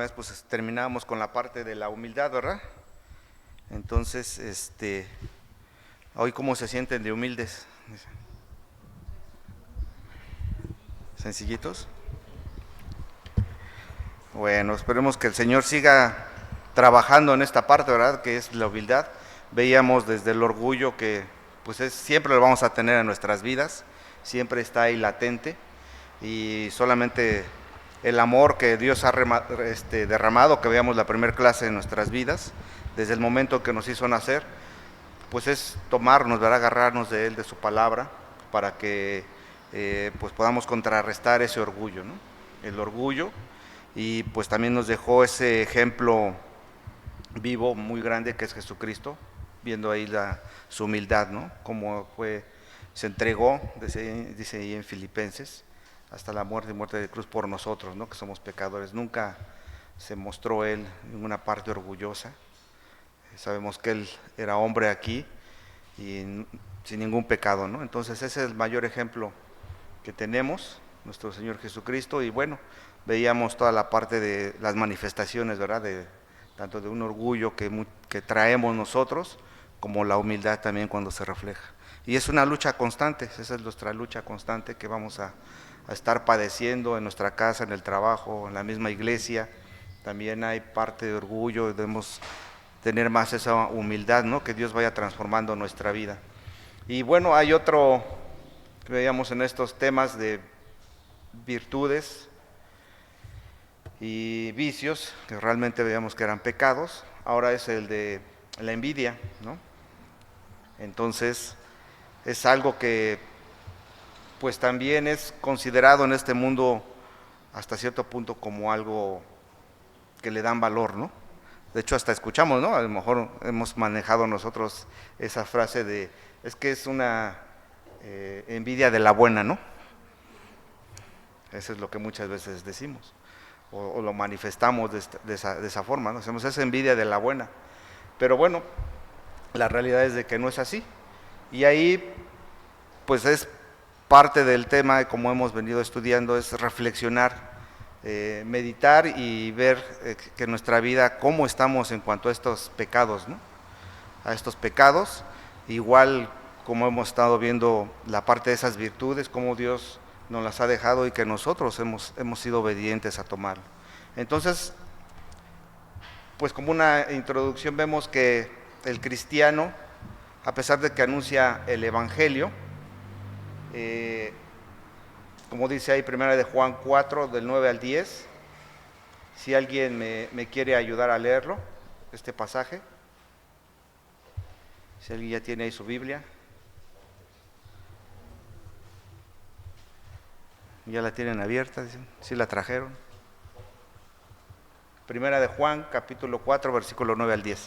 vez pues terminábamos con la parte de la humildad, ¿verdad? Entonces, hoy ¿cómo se sienten de humildes? ¿Sencillitos? Bueno, esperemos que el Señor siga trabajando en esta parte, ¿verdad? Que es la humildad. Veíamos desde el orgullo que pues siempre lo vamos a tener en nuestras vidas, siempre está ahí latente, y solamente el amor que Dios ha derramado, que veamos la primera clase en nuestras vidas, desde el momento que nos hizo nacer, pues es tomarnos, ¿verdad? Agarrarnos de Él, de su palabra, para que pues podamos contrarrestar ese orgullo, ¿no? El orgullo, y pues también nos dejó ese ejemplo vivo muy grande que es Jesucristo, viendo ahí su humildad, ¿no? Cómo se entregó, dice ahí en Filipenses, hasta la muerte y muerte de cruz por nosotros, ¿no? Que somos pecadores. Nunca se mostró Él en una parte orgullosa. Sabemos que Él era hombre aquí y sin ningún pecado, ¿no? Entonces ese es el mayor ejemplo que tenemos, nuestro Señor Jesucristo. Y bueno, veíamos toda la parte de las manifestaciones, ¿verdad? Tanto de un orgullo que traemos nosotros, como la humildad también cuando se refleja. Y es una lucha constante, esa es nuestra lucha constante que vamos a estar padeciendo en nuestra casa, en el trabajo, en la misma iglesia. También hay parte de orgullo, debemos tener más esa humildad, ¿no? Que Dios vaya transformando nuestra vida. Y bueno, hay otro que veíamos en estos temas de virtudes y vicios, que realmente veíamos que eran pecados. Ahora es el de la envidia, ¿no? Entonces es algo que pues también es considerado en este mundo hasta cierto punto como algo que le dan valor, ¿no? De hecho hasta escuchamos, ¿no? A lo mejor hemos manejado nosotros esa frase de, es que es una envidia de la buena, ¿no? Eso es lo que muchas veces decimos, o lo manifestamos de esa forma, ¿no? Hacemos esa envidia de la buena. Pero bueno, la realidad es de que no es así. Y ahí, pues es parte del tema, como hemos venido estudiando, es reflexionar, meditar y ver que nuestra vida, cómo estamos en cuanto a estos pecados, ¿no? A estos pecados, igual como hemos estado viendo la parte de esas virtudes, cómo Dios nos las ha dejado y que nosotros hemos sido obedientes a tomarlo. Entonces, pues como una introducción vemos que el cristiano, a pesar de que anuncia el Evangelio, como dice ahí primera de Juan 4, del 9 al 10, si alguien me quiere ayudar a leerlo, este pasaje, si alguien ya tiene ahí su Biblia. Ya la tienen abierta, dicen, sí la trajeron. Primera de Juan, capítulo 4, versículo 9 al 10.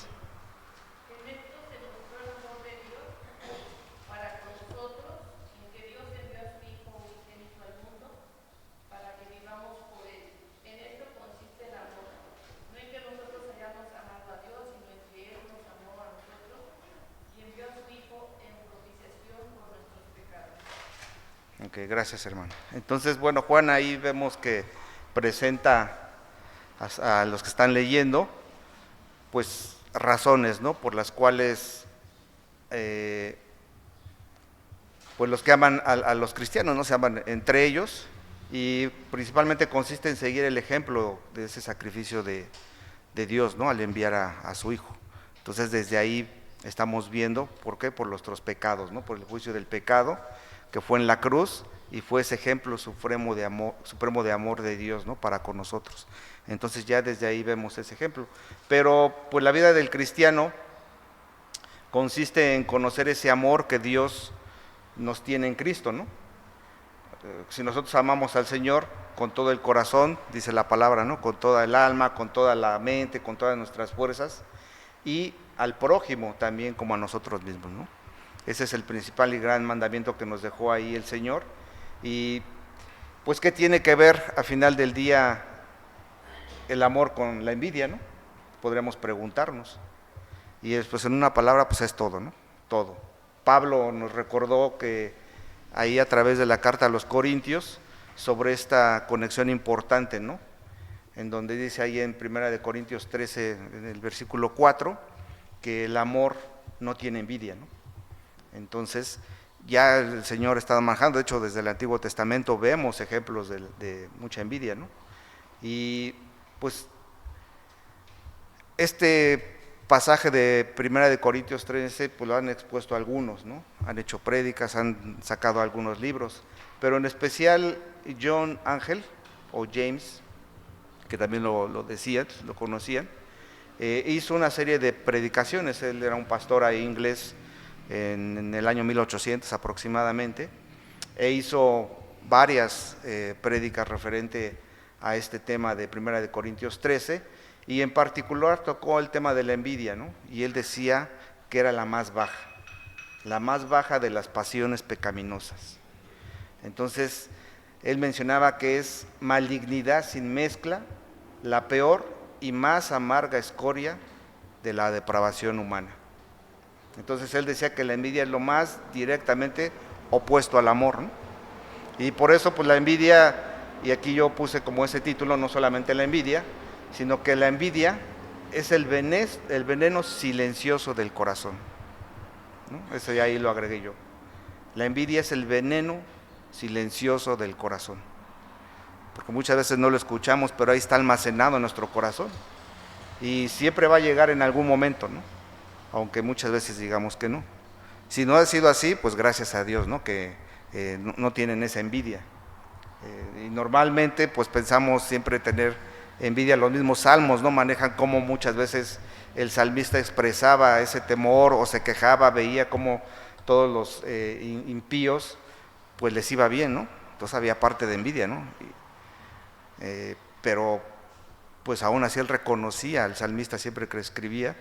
En esto se mostró el amor de Dios para con nosotros, en que Dios envió a su Hijo unigénito al mundo para que vivamos por Él. En esto consiste el amor, no en que nosotros hayamos amado a Dios, sino en que Él nos amó a nosotros y envió a su Hijo en propiciación por nuestros pecados. Ok, gracias hermano. Entonces, bueno, Juan ahí vemos que presenta a los que están leyendo, pues razones, ¿no? Por las cuales, pues los que aman a los cristianos, ¿no? Se aman entre ellos, y principalmente consiste en seguir el ejemplo de ese sacrificio de Dios, ¿no? Al enviar a su Hijo. Entonces, desde ahí estamos viendo, ¿por qué? Por nuestros pecados, ¿no? Por el juicio del pecado que fue en la cruz y fue ese ejemplo supremo de amor de Dios, ¿no? Para con nosotros. Entonces ya desde ahí vemos ese ejemplo. Pero pues la vida del cristiano consiste en conocer ese amor que Dios nos tiene en Cristo, ¿no? Si nosotros amamos al Señor con todo el corazón, dice la palabra, ¿no? Con toda el alma, con toda la mente, con todas nuestras fuerzas, y al prójimo también como a nosotros mismos, ¿no? Ese es el principal y gran mandamiento que nos dejó ahí el Señor. Y pues, ¿qué tiene que ver al final del día el amor con la envidia, ¿no? Podríamos preguntarnos. Y después en una palabra, pues es todo, ¿no? Todo. Pablo nos recordó que ahí a través de la carta a los Corintios, sobre esta conexión importante, ¿no? en donde dice ahí en 1 Corintios 13, en el versículo 4, que el amor no tiene envidia, ¿no? Entonces, ya el Señor estaba manejando, de hecho desde el Antiguo Testamento vemos ejemplos de mucha envidia, ¿no? Y pues este pasaje de 1 Corintios 13, pues lo han expuesto algunos, ¿no? Han hecho prédicas, han sacado algunos libros, pero en especial John Ángel, o James, que también lo decían, lo conocían, hizo una serie de predicaciones. Él era un pastor ahí inglés en el año 1800 aproximadamente, e hizo varias prédicas referente a este tema de 1 Corintios 13, y en particular tocó el tema de la envidia, ¿no? Y él decía que era la más baja de las pasiones pecaminosas. Entonces, él mencionaba que es malignidad sin mezcla, la peor y más amarga escoria de la depravación humana. Entonces él decía que la envidia es lo más directamente opuesto al amor, ¿no? Y por eso pues la envidia, y aquí yo puse como ese título, no solamente la envidia, sino que la envidia es el veneno silencioso del corazón, ¿no? Eso ya ahí lo agregué yo. La envidia es el veneno silencioso del corazón, porque muchas veces no lo escuchamos, pero ahí está almacenado en nuestro corazón, y siempre va a llegar en algún momento, ¿no? Aunque muchas veces digamos que no. Si no ha sido así, pues gracias a Dios, ¿no? Que no tienen esa envidia. Y normalmente pues pensamos siempre tener envidia. Los mismos salmos no manejan cómo muchas veces el salmista expresaba ese temor o se quejaba, veía cómo todos los impíos pues les iba bien, ¿no? Entonces había parte de envidia, ¿no? Pero pues aún así él reconocía, el salmista siempre que escribía,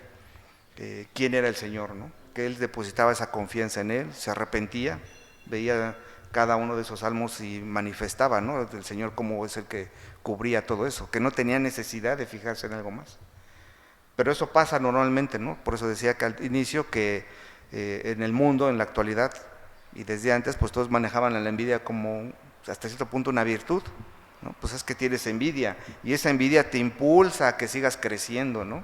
quién era el Señor, ¿no? Que él depositaba esa confianza en él, se arrepentía, veía cada uno de esos salmos y manifestaba, ¿no? El Señor como es el que cubría todo eso, que no tenía necesidad de fijarse en algo más. Pero eso pasa normalmente, ¿no? Por eso decía que al inicio que en el mundo, en la actualidad, y desde antes, pues todos manejaban la envidia como hasta cierto punto una virtud, ¿no? Pues es que tienes envidia, y esa envidia te impulsa a que sigas creciendo, ¿no?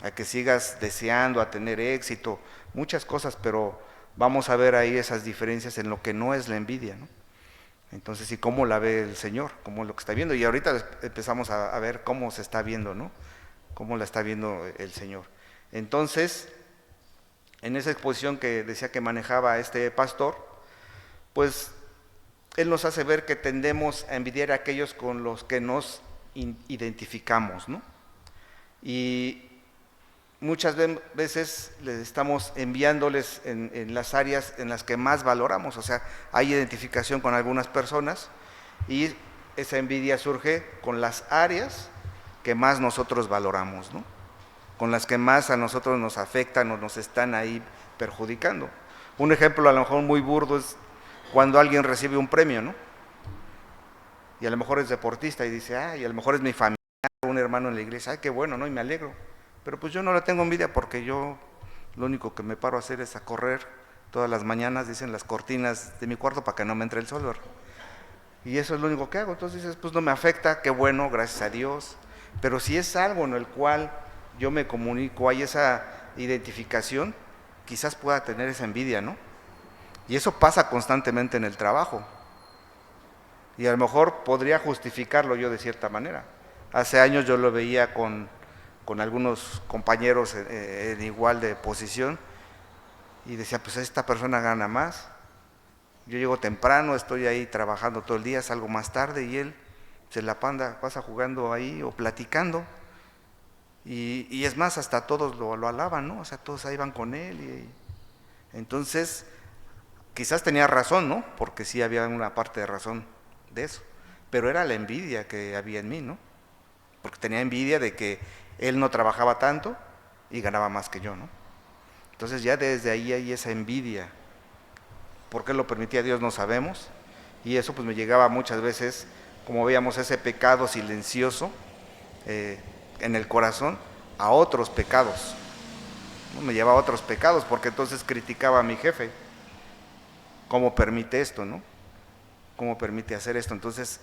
A que sigas deseando, a tener éxito, muchas cosas, pero vamos a ver ahí esas diferencias en lo que no es la envidia, ¿no? Entonces, ¿y cómo la ve el Señor? ¿Cómo es lo que está viendo? Y ahorita empezamos a ver cómo se está viendo, ¿no? Cómo la está viendo el Señor. Entonces, en esa exposición que decía que manejaba este pastor, pues él nos hace ver que tendemos a envidiar a aquellos con los que nos identificamos, ¿no? Y muchas veces les estamos enviándoles en las áreas en las que más valoramos, o sea, hay identificación con algunas personas y esa envidia surge con las áreas que más nosotros valoramos, ¿no? Con las que más a nosotros nos afectan o nos están ahí perjudicando. Un ejemplo a lo mejor muy burdo es cuando alguien recibe un premio, ¿no? Y a lo mejor es deportista y dice, y a lo mejor es mi familia, un hermano en la iglesia, qué bueno, ¿no? Y me alegro. Pero pues yo no le tengo envidia porque yo lo único que me paro a hacer es a correr todas las mañanas, dicen las cortinas de mi cuarto para que no me entre el sol, ¿verdad? Y eso es lo único que hago. Entonces dices, pues no me afecta, qué bueno, gracias a Dios. Pero si es algo en el cual yo me comunico, hay esa identificación, quizás pueda tener esa envidia, ¿no? Y eso pasa constantemente en el trabajo. Y a lo mejor podría justificarlo yo de cierta manera. Hace años yo lo veía con algunos compañeros en igual de posición y decía, pues esta persona gana más, yo llego temprano, estoy ahí trabajando todo el día, salgo más tarde y él se la pasa jugando ahí o platicando y es más, hasta todos lo alaban, ¿no? O sea, todos ahí van con él entonces quizás tenía razón, ¿no? Porque sí había una parte de razón de eso, pero era la envidia que había en mí, ¿no? Porque tenía envidia de que él no trabajaba tanto y ganaba más que yo, ¿no? Entonces ya desde ahí hay esa envidia. ¿Por qué lo permitía Dios? No sabemos. Y eso pues me llegaba muchas veces, como veíamos, ese pecado silencioso en el corazón, a otros pecados, ¿no? Me llevaba a otros pecados, porque entonces criticaba a mi jefe. ¿Cómo permite esto, no? ¿Cómo permite hacer esto? Entonces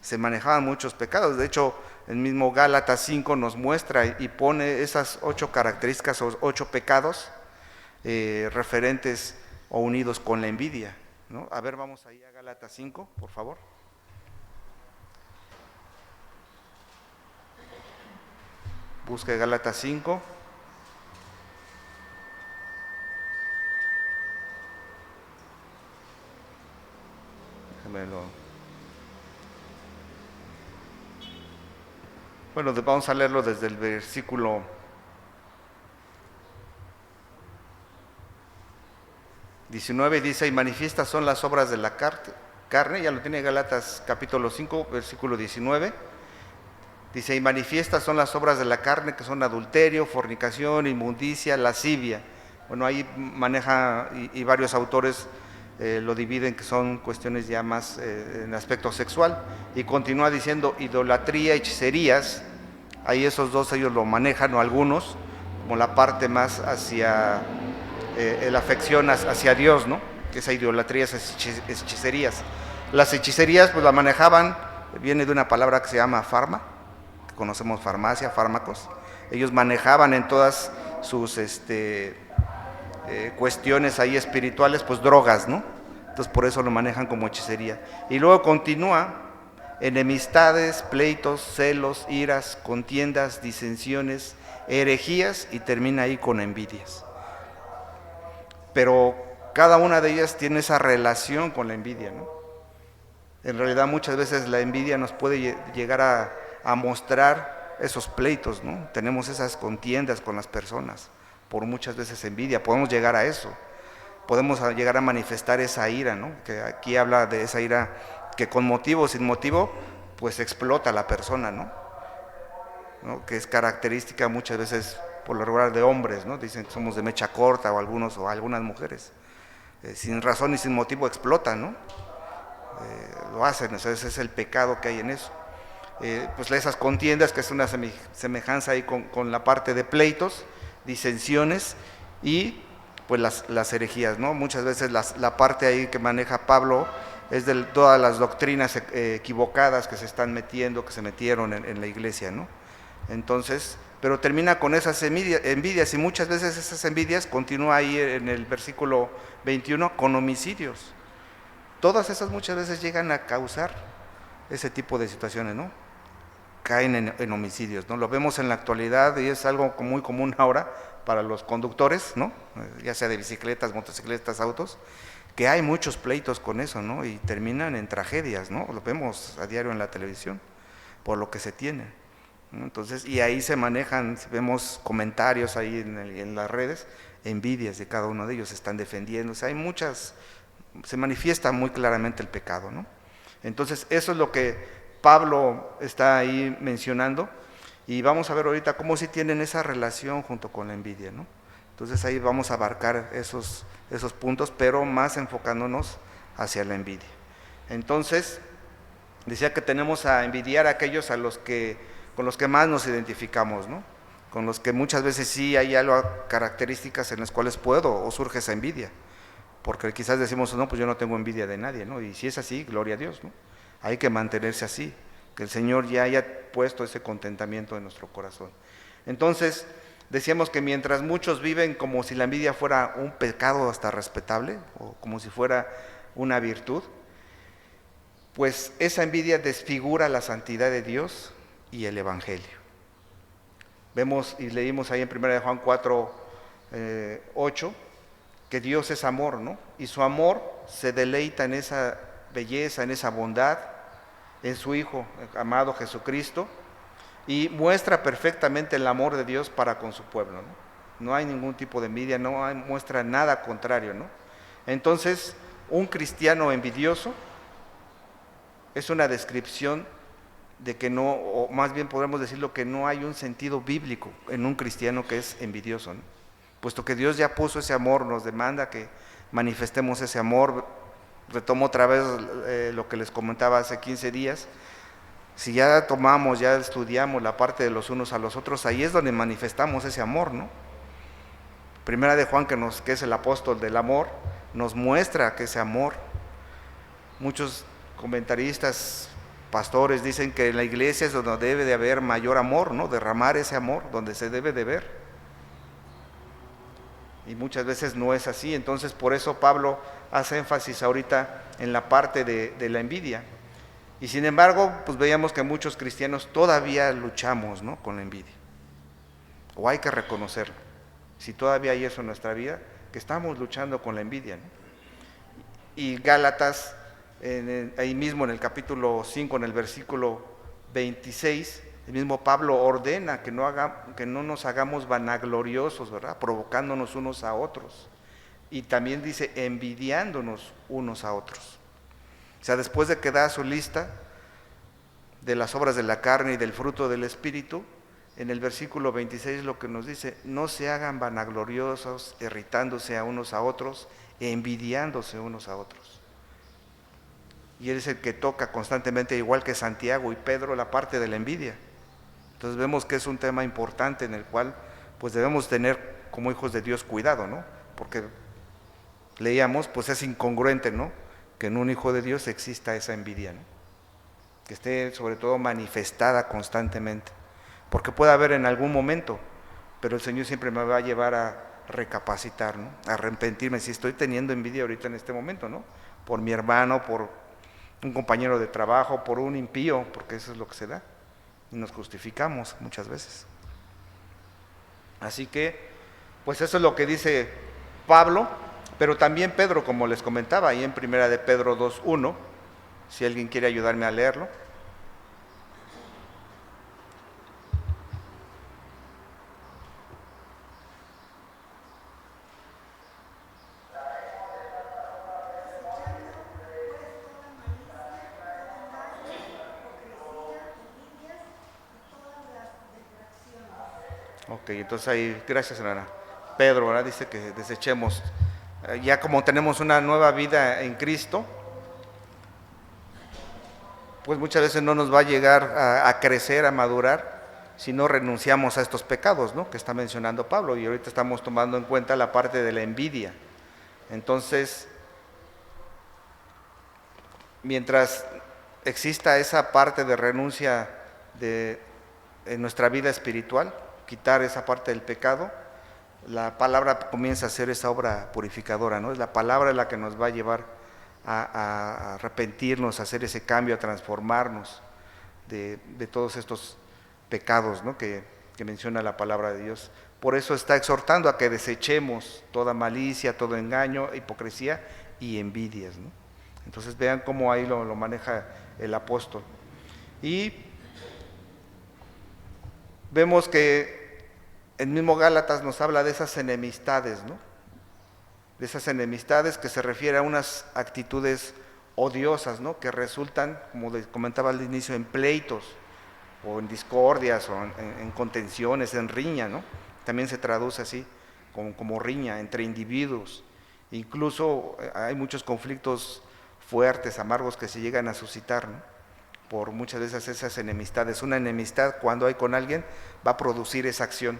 se manejaban muchos pecados. De hecho, el mismo Gálatas 5 nos muestra y pone esas 8 características o 8 pecados referentes o unidos con la envidia, ¿no? A ver, vamos ahí a Gálatas 5, por favor. Busque Gálatas 5. Bueno, vamos a leerlo desde el versículo 19, dice, y manifiestas son las obras de la carne, ya lo tiene Gálatas capítulo 5, versículo 19, dice, y manifiestas son las obras de la carne, que son adulterio, fornicación, inmundicia, lascivia. Bueno, ahí maneja, y varios autores lo dividen, que son cuestiones ya más en aspecto sexual, y continúa diciendo idolatría, hechicerías. Ahí esos dos ellos lo manejan, o algunos, como la parte más hacia la afección hacia Dios, ¿no? Que esa idolatría, esas hechicerías. Las hechicerías pues la manejaban, viene de una palabra que se llama farma, que conocemos farmacia, fármacos. Ellos manejaban en todas sus cuestiones ahí espirituales, pues drogas, ¿no? Entonces por eso lo manejan como hechicería. Y luego continúa, enemistades, pleitos, celos, iras, contiendas, disensiones, herejías, y termina ahí con envidias. Pero cada una de ellas tiene esa relación con la envidia, ¿no? En realidad muchas veces la envidia nos puede llegar a mostrar esos pleitos, ¿no? Tenemos esas contiendas con las personas, por muchas veces envidia, podemos llegar a eso, podemos llegar a manifestar esa ira, ¿no? Que aquí habla de esa ira que con motivo o sin motivo, pues explota a la persona, ¿no? Que es característica muchas veces por lo regular de hombres, ¿no? Dicen que somos de mecha corta, o algunos o algunas mujeres, sin razón y sin motivo explotan, ¿no? Lo hacen, ese es el pecado que hay en eso. Pues esas contiendas, que es una semejanza ahí con la parte de pleitos, disensiones y pues las herejías, ¿no? Muchas veces la parte ahí que maneja Pablo es de todas las doctrinas equivocadas que se están metiendo, que se metieron en la iglesia, ¿no? Entonces, pero termina con esas envidias, y muchas veces esas envidias, continúa ahí en el versículo 21, con homicidios. Todas esas muchas veces llegan a causar ese tipo de situaciones, ¿no? Caen en homicidios, ¿no? Lo vemos en la actualidad y es algo muy común ahora para los conductores, ¿no? Ya sea de bicicletas, motocicletas, autos, que hay muchos pleitos con eso, ¿no? Y terminan en tragedias, ¿no? Lo vemos a diario en la televisión, por lo que se tiene, ¿no? Entonces, y ahí se manejan, vemos comentarios ahí en las redes, envidias de cada uno de ellos, se están defendiendo, o sea, hay muchas, se manifiesta muy claramente el pecado, ¿no? Entonces, eso es lo que Pablo está ahí mencionando, y vamos a ver ahorita cómo sí tienen esa relación junto con la envidia, ¿no? Entonces ahí vamos a abarcar esos puntos, pero más enfocándonos hacia la envidia. Entonces, decía que tenemos a envidiar a aquellos con los que más nos identificamos, ¿no? Con los que muchas veces sí hay algo, características en las cuales puedo o surge esa envidia, porque quizás decimos, no, pues yo no tengo envidia de nadie, ¿no? Y si es así, gloria a Dios, ¿no? Hay que mantenerse así, que el Señor ya haya puesto ese contentamiento en nuestro corazón. Entonces, decíamos que mientras muchos viven como si la envidia fuera un pecado hasta respetable, o como si fuera una virtud, pues esa envidia desfigura la santidad de Dios y el Evangelio. Vemos y leímos ahí en 1 Juan 4, 8, que Dios es amor, ¿no? Y su amor se deleita en esa belleza, en esa bondad, en su Hijo amado Jesucristo, y muestra perfectamente el amor de Dios para con su pueblo, ¿no? No hay ningún tipo de envidia, muestra nada contrario, ¿no? Entonces, un cristiano envidioso es una descripción de que no, o más bien podemos decirlo, que no hay un sentido bíblico en un cristiano que es envidioso, ¿no? Puesto que Dios ya puso ese amor, nos demanda que manifestemos ese amor. Retomo otra vez lo que les comentaba hace 15 días, si ya tomamos, ya estudiamos la parte de los unos a los otros, ahí es donde manifestamos ese amor, ¿no? Primera de Juan, que es el apóstol del amor, nos muestra que ese amor, muchos comentaristas pastores dicen que en la iglesia es donde debe de haber mayor amor, ¿no? Derramar ese amor, donde se debe de ver. Y muchas veces no es así, entonces por eso Pablo hace énfasis ahorita en la parte de la envidia. Y sin embargo, pues veíamos que muchos cristianos todavía luchamos, ¿no?, con la envidia. O hay que reconocerlo. Si todavía hay eso en nuestra vida, que estamos luchando con la envidia, ¿no? Y Gálatas, ahí mismo en el capítulo 5, en el versículo 26, el mismo Pablo ordena que no nos hagamos vanagloriosos, ¿verdad?, provocándonos unos a otros. Y también dice envidiándonos unos a otros. O sea, después de que da su lista de las obras de la carne y del fruto del Espíritu, en el versículo 26 lo que nos dice: no se hagan vanagloriosos, irritándose a unos a otros, envidiándose unos a otros. Y él es el que toca constantemente, igual que Santiago y Pedro, la parte de la envidia. Entonces vemos que es un tema importante en el cual pues debemos tener como hijos de Dios cuidado, ¿no? Porque leíamos, pues es incongruente, ¿no?, que en un hijo de Dios exista esa envidia, ¿no?, que esté sobre todo manifestada constantemente, porque puede haber en algún momento, pero el Señor siempre me va a llevar a recapacitar, ¿no?, a arrepentirme si estoy teniendo envidia ahorita en este momento, ¿no?, por mi hermano, por un compañero de trabajo, por un impío, porque eso es lo que se da, y nos justificamos muchas veces. Así que, pues eso es lo que dice Pablo, pero también Pedro, como les comentaba, ahí en primera de Pedro 2:1, si alguien quiere ayudarme a leerlo. Ok, entonces ahí, gracias hermana. Pedro, ¿verdad?, dice que desechemos. Ya como tenemos una nueva vida en Cristo, pues muchas veces no nos va a llegar a crecer, a madurar, si no renunciamos a estos pecados, ¿no?, que está mencionando Pablo. Y ahorita estamos tomando en cuenta la parte de la envidia. Entonces, mientras exista esa parte de renuncia en nuestra vida espiritual, quitar esa parte del pecado, la palabra comienza a hacer esa obra purificadora, ¿no? Es la palabra la que nos va a llevar a arrepentirnos, a hacer ese cambio, a transformarnos de todos estos pecados, ¿no?, que menciona la palabra de Dios. Por eso está exhortando a que desechemos toda malicia, todo engaño, hipocresía y envidias, ¿no? Entonces vean cómo ahí lo maneja el apóstol. Y vemos que el mismo Gálatas nos habla de esas enemistades, ¿no?, de esas enemistades que se refiere a unas actitudes odiosas, ¿no?, que resultan, como les comentaba al inicio, en pleitos o en discordias o en contenciones, en riña, ¿no? También se traduce así, como riña entre individuos. Incluso hay muchos conflictos fuertes, amargos, que se llegan a suscitar, ¿no?, por muchas veces esas enemistades. Una enemistad, cuando hay con alguien, va a producir esa acción.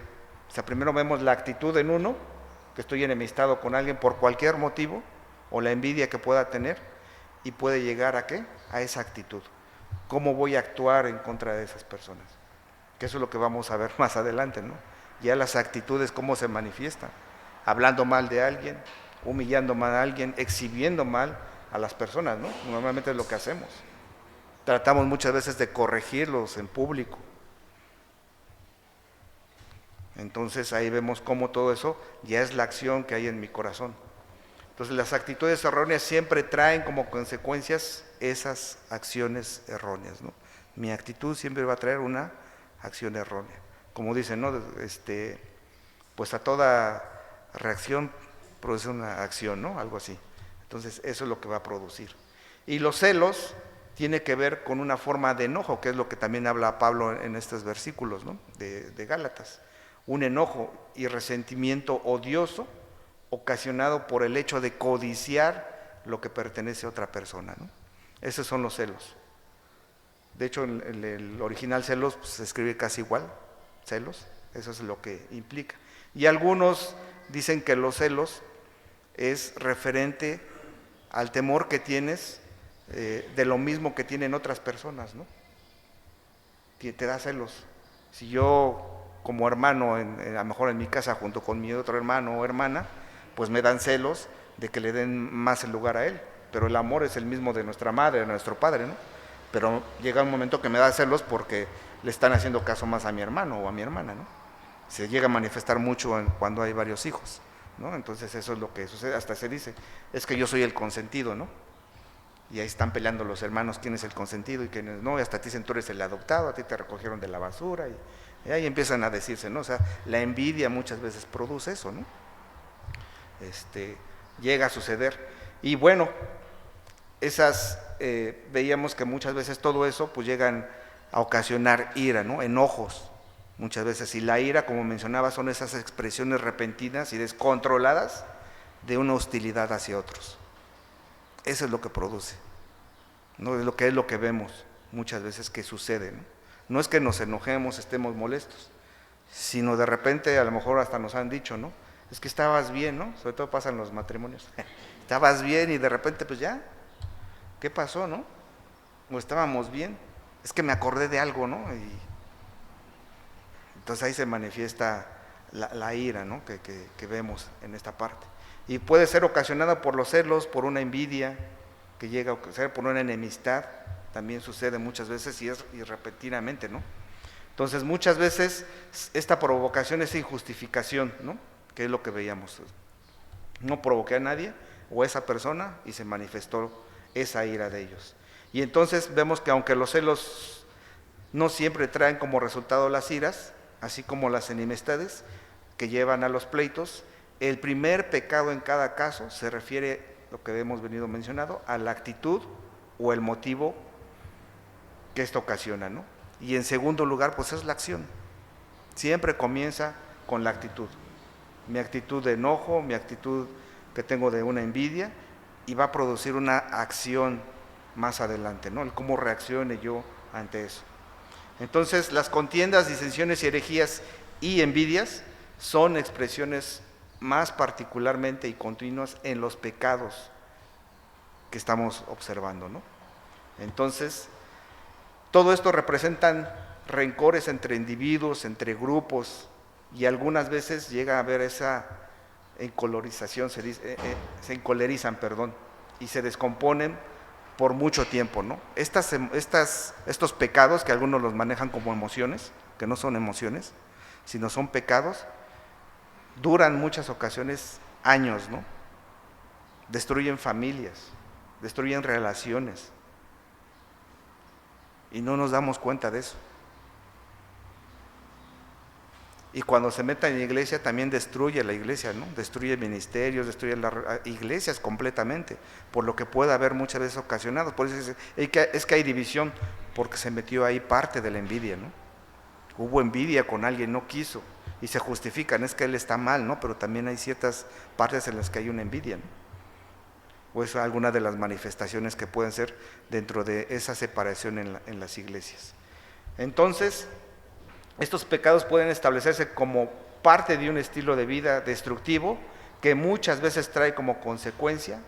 O sea, primero vemos la actitud en uno, que estoy enemistado con alguien por cualquier motivo, o la envidia que pueda tener, y puede llegar ¿a qué? A esa actitud. ¿Cómo voy a actuar en contra de esas personas? Que eso es lo que vamos a ver más adelante, ¿no? Ya las actitudes, cómo se manifiestan. Hablando mal de alguien, humillando mal a alguien, exhibiendo mal a las personas, ¿no? Normalmente es lo que hacemos. Tratamos muchas veces de corregirlos en público. Entonces ahí vemos cómo todo eso ya es la acción que hay en mi corazón. Entonces las actitudes erróneas siempre traen como consecuencias esas acciones erróneas, ¿no? Mi actitud siempre va a traer una acción errónea. Como dicen, ¿no?, pues a toda reacción produce una acción, ¿no?, algo así. Entonces eso es lo que va a producir. Y los celos tiene que ver con una forma de enojo, que es lo que también habla Pablo en estos versículos, ¿no?, de Gálatas. Un enojo y resentimiento odioso ocasionado por el hecho de codiciar lo que pertenece a otra persona, ¿no? Esos son los celos. De hecho, en el original celos pues, se escribe casi igual, celos, eso es lo que implica. Y algunos dicen que los celos es referente al temor que tienes de lo mismo que tienen otras personas, ¿no? Te da celos. Si yo como hermano, a lo mejor en mi casa junto con mi otro hermano o hermana, pues me dan celos de que le den más el lugar a él, pero el amor es el mismo de nuestra madre, de nuestro padre, ¿no? Pero llega un momento que me da celos porque le están haciendo caso más a mi hermano o a mi hermana, ¿no? Se llega a manifestar mucho cuando hay varios hijos, ¿no? Entonces eso es lo que sucede, hasta se dice, es que yo soy el consentido, ¿no? Y ahí están peleando los hermanos quién es el consentido y quién es no, y hasta te dicen tú eres el adoptado, a ti te recogieron de la basura, y ahí empiezan a decirse, ¿no? O sea, la envidia muchas veces produce eso, ¿no? Llega a suceder. Y bueno, veíamos que muchas veces todo eso pues llegan a ocasionar ira, ¿no? Enojos, muchas veces. Y la ira, como mencionaba, son esas expresiones repentinas y descontroladas de una hostilidad hacia otros. Eso es lo que produce, ¿no? Es lo que vemos muchas veces que sucede, ¿no? No es que nos enojemos, estemos molestos, sino de repente a lo mejor hasta nos han dicho, ¿no? Es que estabas bien, ¿no? Sobre todo pasa en los matrimonios. Estabas bien y de repente pues ya, ¿qué pasó, no? O estábamos bien, es que me acordé de algo, ¿no? Y entonces ahí se manifiesta la ira, ¿no? Que vemos en esta parte. Y puede ser ocasionada por los celos, por una envidia, que llega a ser por una enemistad, también sucede muchas veces y repentinamente, ¿no? Entonces muchas veces esta provocación es sin justificación, ¿no? Que es lo que veíamos. No provoqué a nadie o a esa persona y se manifestó esa ira de ellos. Y entonces vemos que aunque los celos no siempre traen como resultado las iras, así como las enemistades que llevan a los pleitos, el primer pecado en cada caso se refiere, lo que hemos venido mencionando, a la actitud o el motivo que esto ocasiona, ¿no? Y en segundo lugar, pues es la acción. Siempre comienza con la actitud. Mi actitud de enojo, mi actitud que tengo de una envidia, y va a producir una acción más adelante, ¿no? El cómo reaccione yo ante eso. Entonces, las contiendas, disensiones y herejías y envidias son expresiones más particularmente y continuas en los pecados que estamos observando, ¿no? Entonces, todo esto representan rencores entre individuos, entre grupos, y algunas veces llega a haber esa encolerización, se encolerizan, y se descomponen por mucho tiempo, ¿no? Estos pecados que algunos los manejan como emociones, que no son emociones, sino son pecados, duran muchas ocasiones años, ¿no? Destruyen familias, destruyen relaciones, y no nos damos cuenta de eso. Y cuando se meta en la iglesia también destruye la iglesia, ¿no? Destruye ministerios, destruye las iglesias completamente, por lo que puede haber muchas veces ocasionado. Por eso es que hay división, porque se metió ahí parte de la envidia, ¿no? Hubo envidia con alguien, no quiso, y se justifican, es que él está mal, ¿no? Pero también hay ciertas partes en las que hay una envidia, ¿no? O es alguna de las manifestaciones que pueden ser dentro de esa separación en las iglesias. Entonces, estos pecados pueden establecerse como parte de un estilo de vida destructivo que muchas veces trae como consecuencia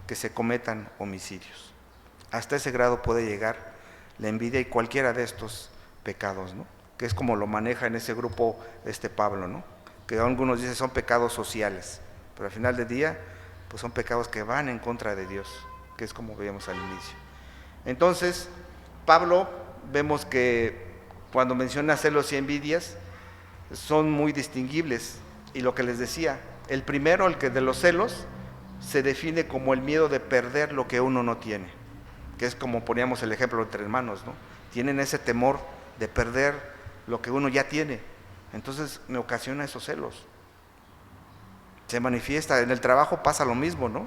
que se cometan homicidios. Hasta ese grado puede llegar la envidia y cualquiera de estos pecados, ¿no? Que es como lo maneja en ese grupo Pablo, ¿no? Que algunos dicen son pecados sociales, pero al final del día pues son pecados que van en contra de Dios, que es como veíamos al inicio. Entonces, Pablo vemos que cuando menciona celos y envidias, son muy distinguibles. Y lo que les decía, el primero, el que de los celos, se define como el miedo de perder lo que uno no tiene, que es como poníamos el ejemplo entre hermanos, ¿no? Tienen ese temor de perder lo que uno ya tiene. Entonces me ocasiona esos celos. Se manifiesta, en el trabajo pasa lo mismo, ¿no?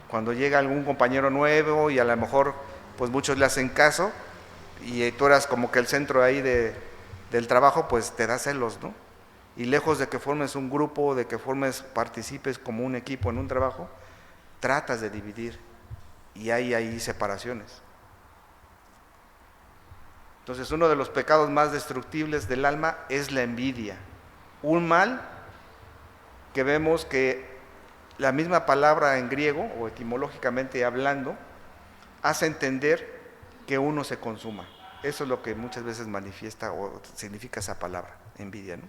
Cuando llega algún compañero nuevo y a lo mejor pues muchos le hacen caso, y tú eras como que el centro ahí del trabajo, pues te da celos, ¿no? Y lejos de que formes un grupo, de que participes como un equipo en un trabajo, tratas de dividir, y hay ahí separaciones. Entonces, uno de los pecados más destructibles del alma es la envidia, un mal que vemos que la misma palabra en griego, o etimológicamente hablando, hace entender que uno se consuma. Eso es lo que muchas veces manifiesta o significa esa palabra, envidia, ¿no?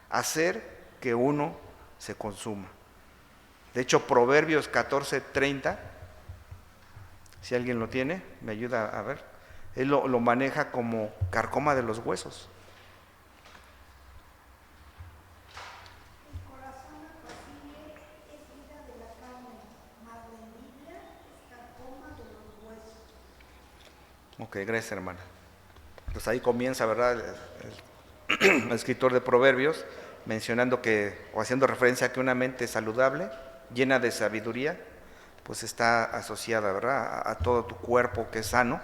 Hacer que uno se consuma. De hecho, Proverbios 14:30, si alguien lo tiene, me ayuda a ver, él lo maneja como carcoma de los huesos. Ok, gracias, hermana. Pues ahí comienza, ¿verdad?, el escritor de Proverbios, mencionando que, o haciendo referencia a que una mente saludable, llena de sabiduría, pues está asociada, ¿verdad?, a todo tu cuerpo que es sano.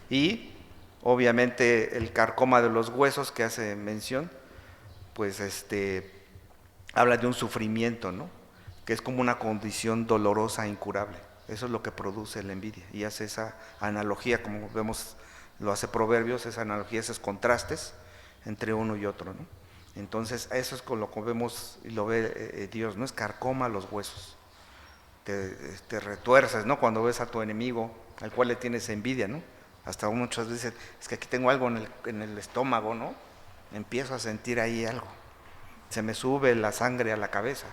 Y obviamente el carcoma de los huesos que hace mención, pues habla de un sufrimiento, ¿no?, que es como una condición dolorosa e incurable. Eso es lo que produce la envidia, y hace esa analogía, como vemos, lo hace Proverbios, esa analogía, esos contrastes entre uno y otro, ¿no? Entonces, eso es con lo que vemos y lo ve Dios, ¿no? Es carcoma los huesos. Te retuerces, ¿no?, cuando ves a tu enemigo, al cual le tienes envidia, ¿no? Hasta muchos dicen, es que aquí tengo algo en el estómago, ¿no? Empiezo a sentir ahí algo. Se me sube la sangre a la cabeza.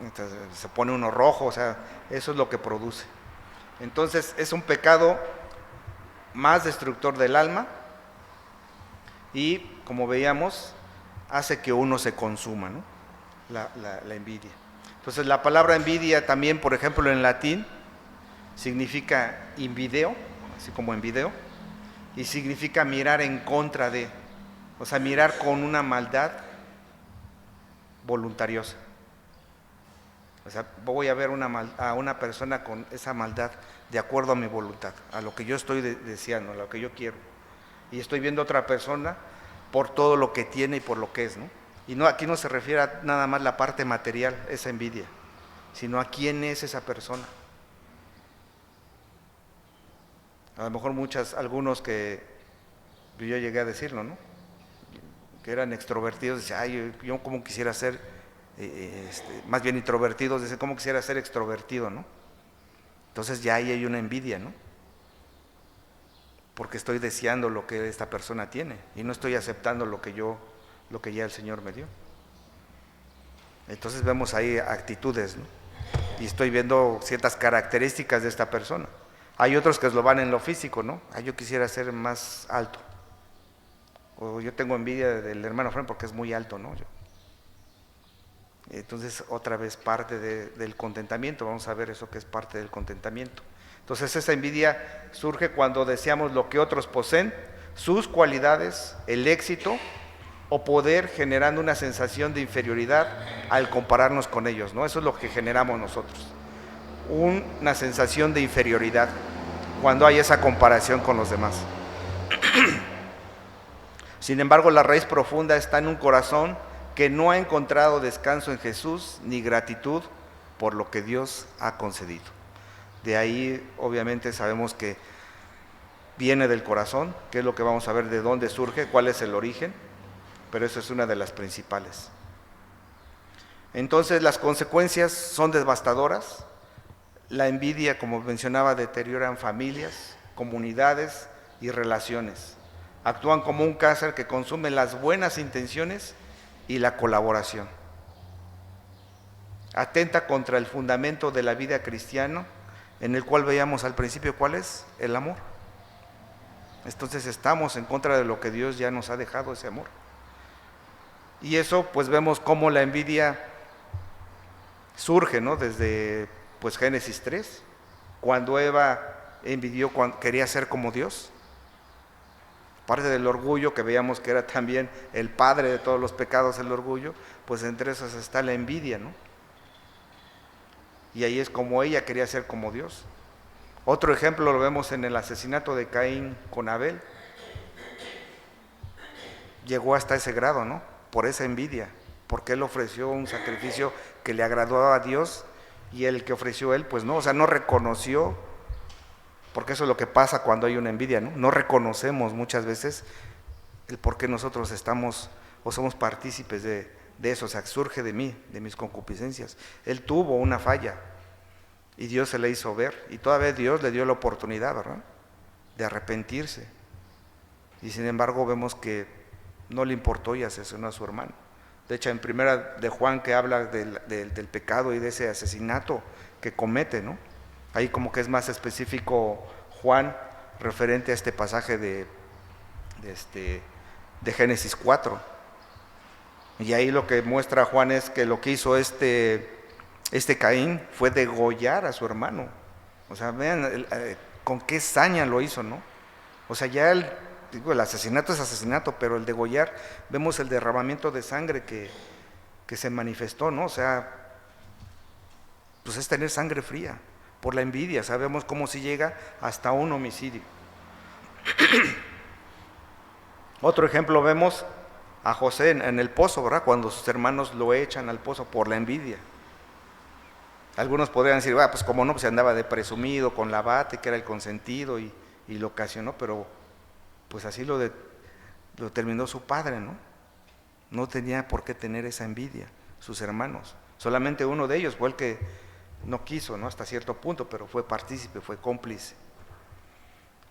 Entonces, se pone uno rojo, o sea, eso es lo que produce. Entonces, es un pecado más destructor del alma y, como veíamos, hace que uno se consuma, ¿no?, la envidia. Entonces, la palabra envidia también, por ejemplo, en latín, significa invideo, así como en video, y significa mirar en contra de, o sea, mirar con una maldad voluntariosa. O sea, voy a ver a una persona con esa maldad de acuerdo a mi voluntad, a lo que yo estoy deseando, a lo que yo quiero. Y estoy viendo a otra persona por todo lo que tiene y por lo que es, ¿no? Y no, aquí no se refiere a nada más la parte material, esa envidia, sino a quién es esa persona. A lo mejor algunos que yo llegué a decirlo, ¿no?, que eran extrovertidos, decían, ay, yo como quisiera ser, más bien introvertidos, dicen, cómo quisiera ser extrovertido, ¿no? Entonces ya ahí hay una envidia, ¿no? Porque estoy deseando lo que esta persona tiene y no estoy aceptando lo que ya el Señor me dio. Entonces vemos ahí actitudes, ¿no?, y estoy viendo ciertas características de esta persona. Hay otros que lo van en lo físico, ¿no? Ay, yo quisiera ser más alto. O yo tengo envidia del hermano Fran porque es muy alto, ¿no? Entonces, otra vez parte del contentamiento. Vamos a ver eso que es parte del contentamiento. Entonces, esa envidia surge cuando deseamos lo que otros poseen, sus cualidades, el éxito o poder, generando una sensación de inferioridad al compararnos con ellos, ¿no? Eso es lo que generamos nosotros. Una sensación de inferioridad cuando hay esa comparación con los demás. Sin embargo, la raíz profunda está en un corazón que no ha encontrado descanso en Jesús ni gratitud por lo que Dios ha concedido. De ahí, obviamente, sabemos que viene del corazón, que es lo que vamos a ver de dónde surge, cuál es el origen, pero eso es una de las principales. Entonces, las consecuencias son devastadoras. La envidia, como mencionaba, deteriora familias, comunidades y relaciones. Actúan como un cáncer que consume las buenas intenciones y la colaboración. Atenta contra el fundamento de la vida cristiana, en el cual veíamos al principio, ¿cuál es? El amor. Entonces estamos en contra de lo que Dios ya nos ha dejado, ese amor. Y eso, pues vemos cómo la envidia surge, ¿no?, desde pues Génesis 3, cuando Eva envidió, quería ser como Dios. Parte del orgullo, que veíamos que era también el padre de todos los pecados, el orgullo, pues entre esas está la envidia, ¿no? Y ahí es como ella quería ser como Dios. Otro ejemplo lo vemos en el asesinato de Caín con Abel. Llegó hasta ese grado, ¿no?, por esa envidia, porque él ofreció un sacrificio que le agradó a Dios y el que ofreció él, pues no, o sea, no reconoció, porque eso es lo que pasa cuando hay una envidia, ¿no? No reconocemos muchas veces el por qué nosotros estamos o somos partícipes de de eso, o sea, surge de mí, de mis concupiscencias. Él tuvo una falla y Dios se le hizo ver, y todavía Dios le dio la oportunidad, ¿verdad?, de arrepentirse. Y sin embargo vemos que no le importó y asesinó a su hermano. De hecho, en primera de Juan, que habla del pecado y de ese asesinato que comete, ¿no?, ahí como que es más específico Juan referente a este pasaje de Génesis 4. Y ahí lo que muestra Juan es que lo que hizo este Caín fue degollar a su hermano. O sea, vean con qué saña lo hizo, ¿no? O sea, ya el asesinato es asesinato, pero el degollar, vemos el derramamiento de sangre que se manifestó, ¿no? O sea, pues es tener sangre fría por la envidia. Sabemos cómo se llega hasta un homicidio. Otro ejemplo vemos a José en el pozo, ¿verdad?, cuando sus hermanos lo echan al pozo por la envidia. Algunos podrían decir, pues como no, pues andaba de presumido con la bate, que era el consentido y lo ocasionó, pero pues así lo terminó su padre, ¿no? No tenía por qué tener esa envidia, sus hermanos. Solamente uno de ellos fue el que no quiso, ¿no?, hasta cierto punto, pero fue partícipe, fue cómplice.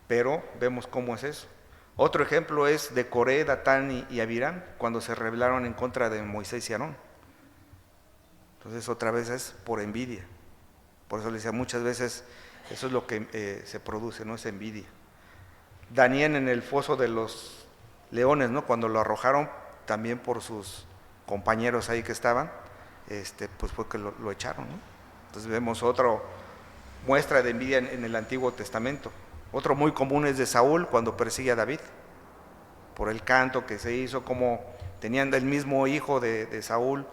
Pero vemos cómo es eso. Otro ejemplo es de Coré, Datán y Abiram, cuando se rebelaron en contra de Moisés y Aarón. Entonces otra vez es por envidia. Por eso les decía, muchas veces eso es lo que se produce, ¿no?, es envidia. Daniel en el foso de los leones, ¿no?, cuando lo arrojaron también por sus compañeros ahí que estaban, pues fue que lo echaron, ¿no? Entonces vemos otra muestra de envidia en el Antiguo Testamento. Otro muy común es de Saúl cuando persigue a David, por el canto que se hizo, como tenían el mismo hijo de Saúl,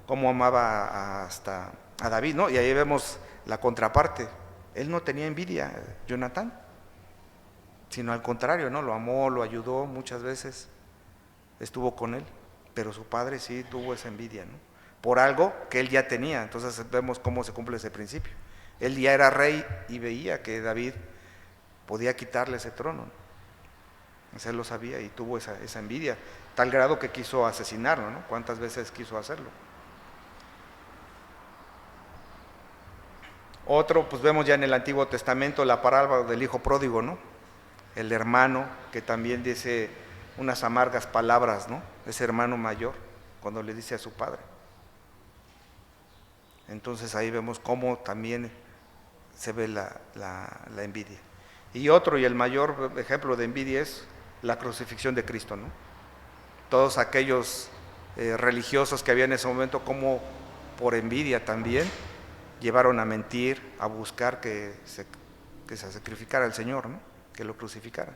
cómo amaba hasta a David, ¿no? Y ahí vemos la contraparte. Él no tenía envidia, Jonatán, sino al contrario, ¿no? Lo amó, lo ayudó muchas veces, estuvo con él, pero su padre sí tuvo esa envidia, ¿no?, por algo que él ya tenía. Entonces vemos cómo se cumple ese principio. Él ya era rey y veía que David podía quitarle ese trono, ¿no? Él lo sabía y tuvo esa envidia, tal grado que quiso asesinarlo, ¿no? ¿Cuántas veces quiso hacerlo? Otro, pues vemos ya en el Antiguo Testamento la parábola del hijo pródigo, ¿no? El hermano que también dice unas amargas palabras, ¿no?, ese hermano mayor, cuando le dice a su padre. Entonces ahí vemos cómo también se ve la envidia. Y otro, y el mayor ejemplo de envidia, es la crucifixión de Cristo, ¿no? Todos aquellos religiosos que había en ese momento, como por envidia también llevaron a mentir, a buscar que se sacrificara al Señor, ¿no?, que lo crucificaran.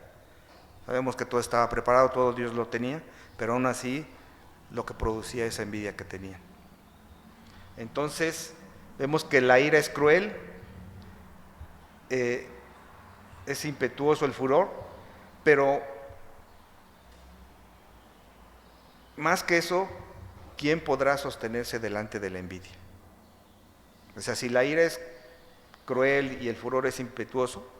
Sabemos que todo estaba preparado, todo Dios lo tenía, pero aún así lo que producía esa envidia que tenían. Entonces vemos que la ira es cruel, es impetuoso el furor, pero más que eso, ¿quién podrá sostenerse delante de la envidia? O sea, si la ira es cruel y el furor es impetuoso,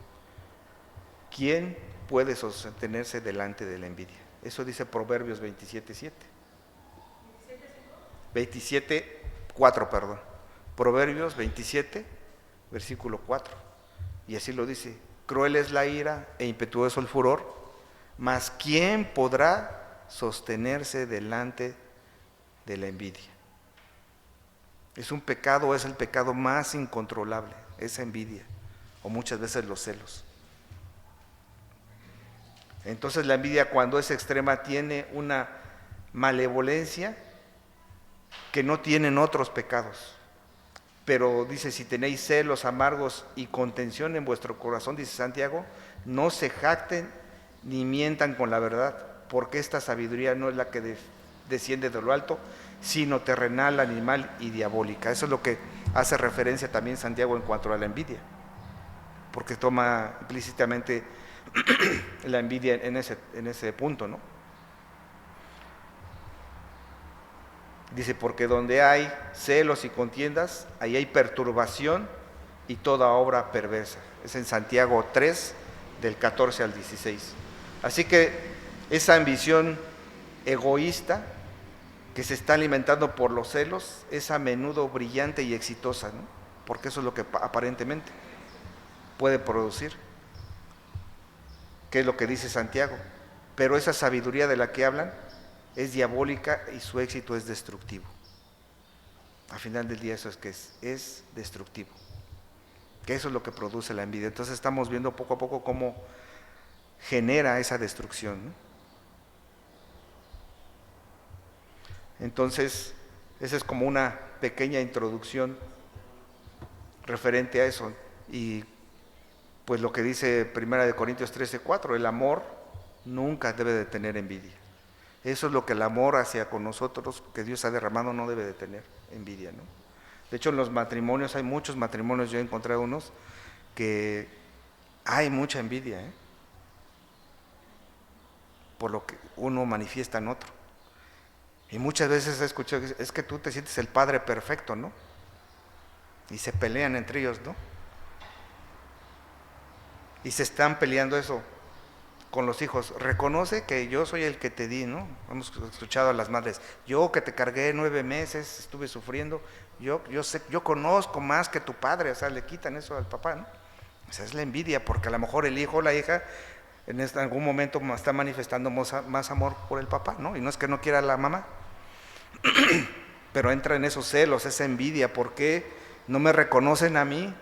¿quién puede sostenerse delante de la envidia? Eso dice Proverbios 27:7. 27:4, perdón. Proverbios 27, versículo 4. Y así lo dice: cruel es la ira e impetuoso el furor, mas ¿quién podrá sostenerse delante de la envidia? Es un pecado, es el pecado más incontrolable, esa envidia, o muchas veces los celos. Entonces la envidia, cuando es extrema, tiene una malevolencia que no tienen otros pecados. Pero dice, si tenéis celos amargos y contención en vuestro corazón, dice Santiago, no se jacten ni mientan con la verdad, porque esta sabiduría no es la que desciende de lo alto, sino terrenal, animal y diabólica. Eso es lo que hace referencia también Santiago en cuanto a la envidia, porque toma implícitamente la envidia en ese punto, ¿no? Dice, porque donde hay celos y contiendas, ahí hay perturbación y toda obra perversa. Es en Santiago 3, del 14 al 16. Así que esa ambición egoísta que se está alimentando por los celos es a menudo brillante y exitosa, ¿no? Porque eso es lo que aparentemente puede producir, que es lo que dice Santiago. Pero esa sabiduría de la que hablan es diabólica y su éxito es destructivo. Al final del día eso es que es destructivo, que eso es lo que produce la envidia. Entonces estamos viendo poco a poco cómo genera esa destrucción, ¿no? Entonces, esa es como una pequeña introducción referente a eso. Y pues lo que dice 1 Corintios 13:4, el amor nunca debe de tener envidia. Eso es lo que el amor hacia con nosotros, que Dios ha derramado, no debe de tener envidia, ¿no? De hecho, en los matrimonios, hay muchos matrimonios, yo he encontrado unos que hay mucha envidia, por lo que uno manifiesta en otro. Y muchas veces he escuchado, es que tú te sientes el padre perfecto, ¿no? Y se pelean entre ellos, ¿no? Y se están peleando eso con los hijos. Reconoce que yo soy el que te di, ¿no? Hemos escuchado a las madres, yo que te cargué 9 meses, estuve sufriendo, yo sé, yo conozco más que tu padre, o sea, le quitan eso al papá, ¿no? O sea, es la envidia, porque a lo mejor el hijo o la hija en algún momento está manifestando más amor por el papá, ¿no? Y no es que no quiera a la mamá, pero entra en esos celos, esa envidia. ¿Por qué no me reconocen a mí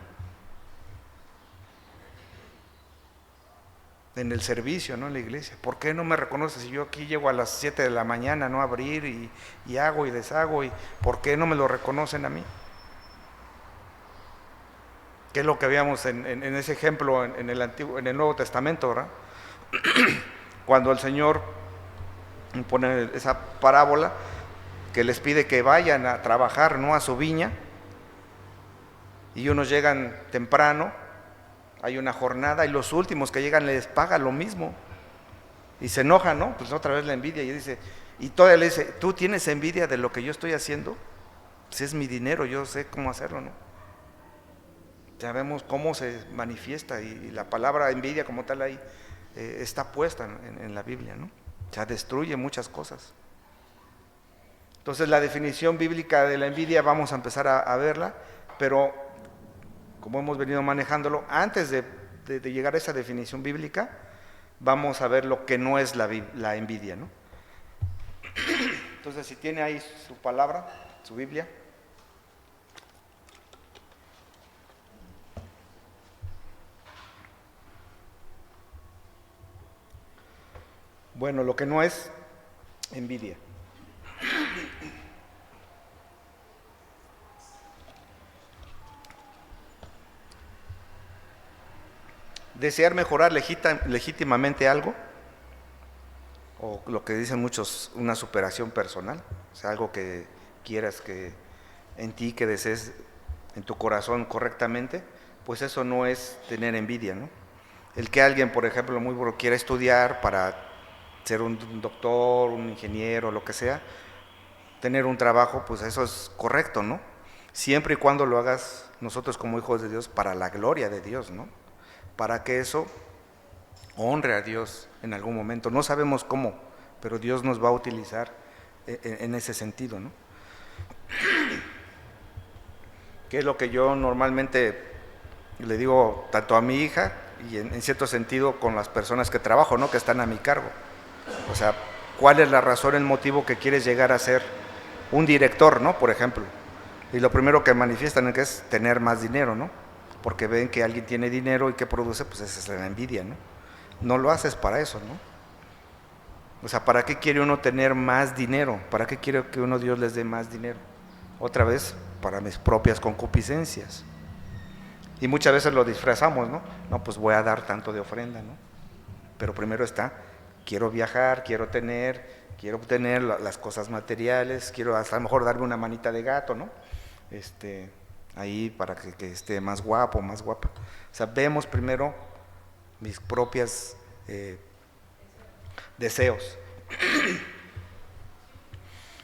en el servicio, ¿no? En la iglesia? ¿Por qué no me reconoces si yo aquí llego a las 7 de la mañana, ¿no? A abrir y hago y deshago? ¿Y por qué no me lo reconocen a mí? ¿Qué es lo que veíamos en ese ejemplo en el Nuevo Testamento, ¿verdad? Cuando el Señor pone esa parábola que les pide que vayan a trabajar, ¿no? A su viña, y unos llegan temprano, hay una jornada, y los últimos que llegan les paga lo mismo, y se enojan, ¿no? Pues otra vez la envidia, y dice, y todavía le dice, ¿tú tienes envidia de lo que yo estoy haciendo? Pues es mi dinero, yo sé cómo hacerlo, ¿no? Ya vemos cómo se manifiesta, y la palabra envidia como tal ahí está puesta en la Biblia, ¿no? O sea, destruye muchas cosas. Entonces la definición bíblica de la envidia vamos a empezar a verla, pero como hemos venido manejándolo, antes de llegar a esa definición bíblica, vamos a ver lo que no es la envidia, ¿no? Entonces, si tiene ahí su palabra, su Biblia. Bueno, lo que no es envidia. Desear mejorar legítimamente algo, o lo que dicen muchos, una superación personal, o sea, algo que quieras que en ti, que desees en tu corazón correctamente, pues eso no es tener envidia, ¿no? El que alguien, por ejemplo, muy bueno, quiera estudiar para ser un doctor, un ingeniero, lo que sea, tener un trabajo, pues eso es correcto, ¿no? Siempre y cuando lo hagas nosotros como hijos de Dios para la gloria de Dios, ¿no? Para que eso honre a Dios en algún momento. No sabemos cómo, pero Dios nos va a utilizar en ese sentido, ¿no? Que es lo que yo normalmente le digo tanto a mi hija y en cierto sentido con las personas que trabajo, ¿no? Que están a mi cargo. O sea, ¿cuál es la razón, el motivo que quieres llegar a ser un director, ¿no? Por ejemplo. Y lo primero que manifiestan es tener más dinero, ¿no? Porque ven que alguien tiene dinero y que produce, pues esa es la envidia, ¿no? No lo haces para eso, ¿no? O sea, ¿para qué quiere uno tener más dinero? ¿Para qué quiere que uno Dios les dé más dinero? Otra vez, para mis propias concupiscencias. Y muchas veces lo disfrazamos, ¿no? No, pues voy a dar tanto de ofrenda, ¿no? Pero primero está, quiero viajar, quiero obtener las cosas materiales, quiero hasta a lo mejor darme una manita de gato, ¿no? Ahí para que esté más guapo, más guapa. O sea, vemos primero mis propias deseos.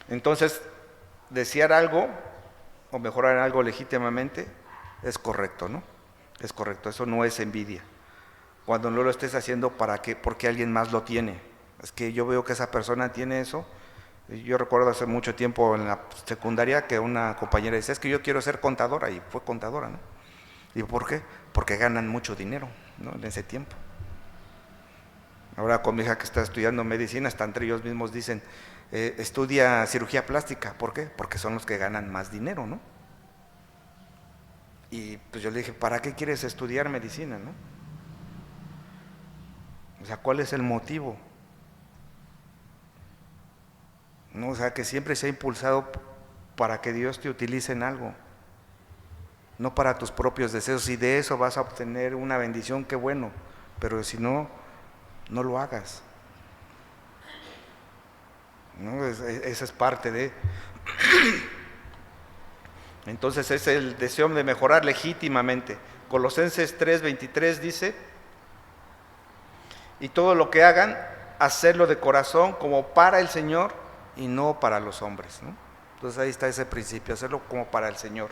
Entonces, desear algo o mejorar algo legítimamente es correcto, ¿no? Es correcto, eso no es envidia. Cuando no lo estés haciendo porque alguien más lo tiene. Es que yo veo que esa persona tiene eso Yo recuerdo hace mucho tiempo en la secundaria que una compañera decía, es que yo quiero ser contadora, y fue contadora, ¿no? Digo, ¿por qué? Porque ganan mucho dinero, ¿no? En ese tiempo. Ahora con mi hija que está estudiando medicina, hasta entre ellos mismos dicen, estudia cirugía plástica. ¿Por qué? Porque son los que ganan más dinero, ¿no? Y pues yo le dije, ¿para qué quieres estudiar medicina, no? O sea, ¿cuál es el motivo? ¿No? O sea, que siempre se ha impulsado para que Dios te utilice en algo, no para tus propios deseos. Si de eso vas a obtener una bendición, qué bueno, pero si no, no lo hagas, ¿no? Esa es parte de... Entonces es el deseo de mejorar legítimamente. Colosenses 3:23 dice, y todo lo que hagan, hacerlo de corazón como para el Señor y no para los hombres, ¿no? Entonces ahí está ese principio, hacerlo como para el Señor,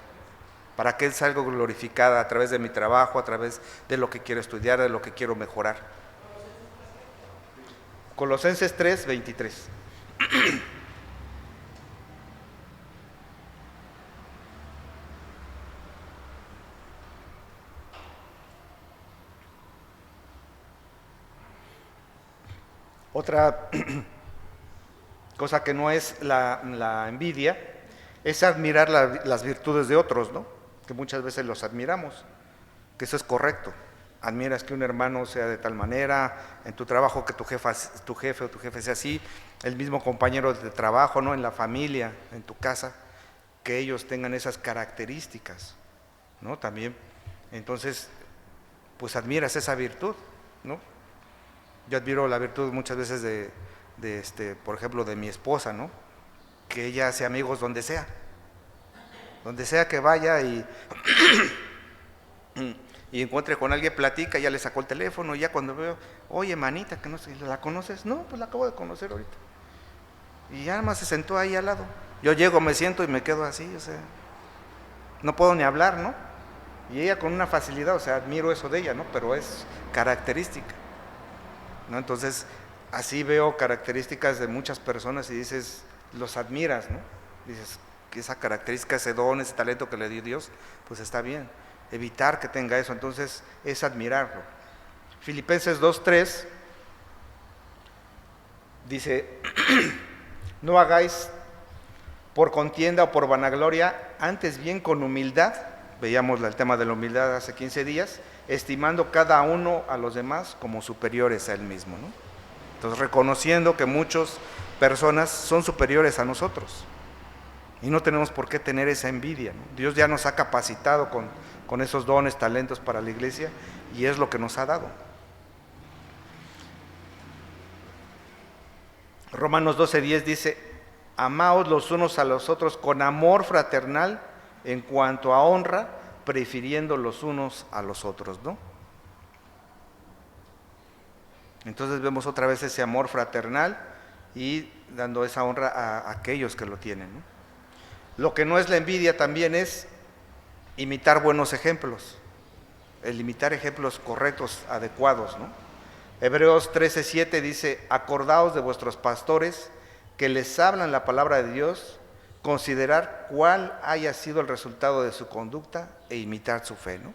para que Él salga glorificada a través de mi trabajo, a través de lo que quiero estudiar, de lo que quiero mejorar. Colosenses 3:23. Otra cosa que no es la envidia es admirar las virtudes de otros, ¿no? Que muchas veces los admiramos, que eso es correcto. Admiras que un hermano sea de tal manera, en tu trabajo que tu jefe o tu jefe sea así, el mismo compañero de trabajo, ¿no? En la familia, en tu casa, que ellos tengan esas características, ¿no? También, entonces, pues admiras esa virtud, ¿no? Yo admiro la virtud muchas veces por ejemplo, de mi esposa, ¿no? Que ella hace amigos donde sea que vaya y encuentre con alguien, platica, ya le sacó el teléfono, y ya cuando veo, oye, manita, que no sé, ¿la conoces? No, pues la acabo de conocer ahorita. Y ya nada más se sentó ahí al lado. Yo llego, me siento y me quedo así, o sea, no puedo ni hablar, ¿no? Y ella con una facilidad, o sea, admiro eso de ella, ¿no? Pero es característica, ¿no? Entonces, así veo características de muchas personas y dices, los admiras, ¿no? Dices, que esa característica, ese don, ese talento que le dio Dios, pues está bien. Evitar que tenga eso, entonces es admirarlo. Filipenses 2:3 dice, no hagáis por contienda o por vanagloria, antes bien con humildad, veíamos el tema de la humildad hace 15 días, estimando cada uno a los demás como superiores a él mismo, ¿no? Entonces reconociendo que muchas personas son superiores a nosotros y no tenemos por qué tener esa envidia, ¿no? Dios ya nos ha capacitado con esos dones, talentos para la iglesia, y es lo que nos ha dado. Romanos 12:10 dice, amaos los unos a los otros con amor fraternal en cuanto a honra, prefiriendo los unos a los otros, ¿no? Entonces vemos otra vez ese amor fraternal y dando esa honra a aquellos que lo tienen, ¿no? Lo que no es la envidia también es imitar buenos ejemplos, el imitar ejemplos correctos, adecuados, ¿no? Hebreos 13:7 dice, acordaos de vuestros pastores que les hablan la palabra de Dios, considerar cuál haya sido el resultado de su conducta e imitar su fe, ¿no?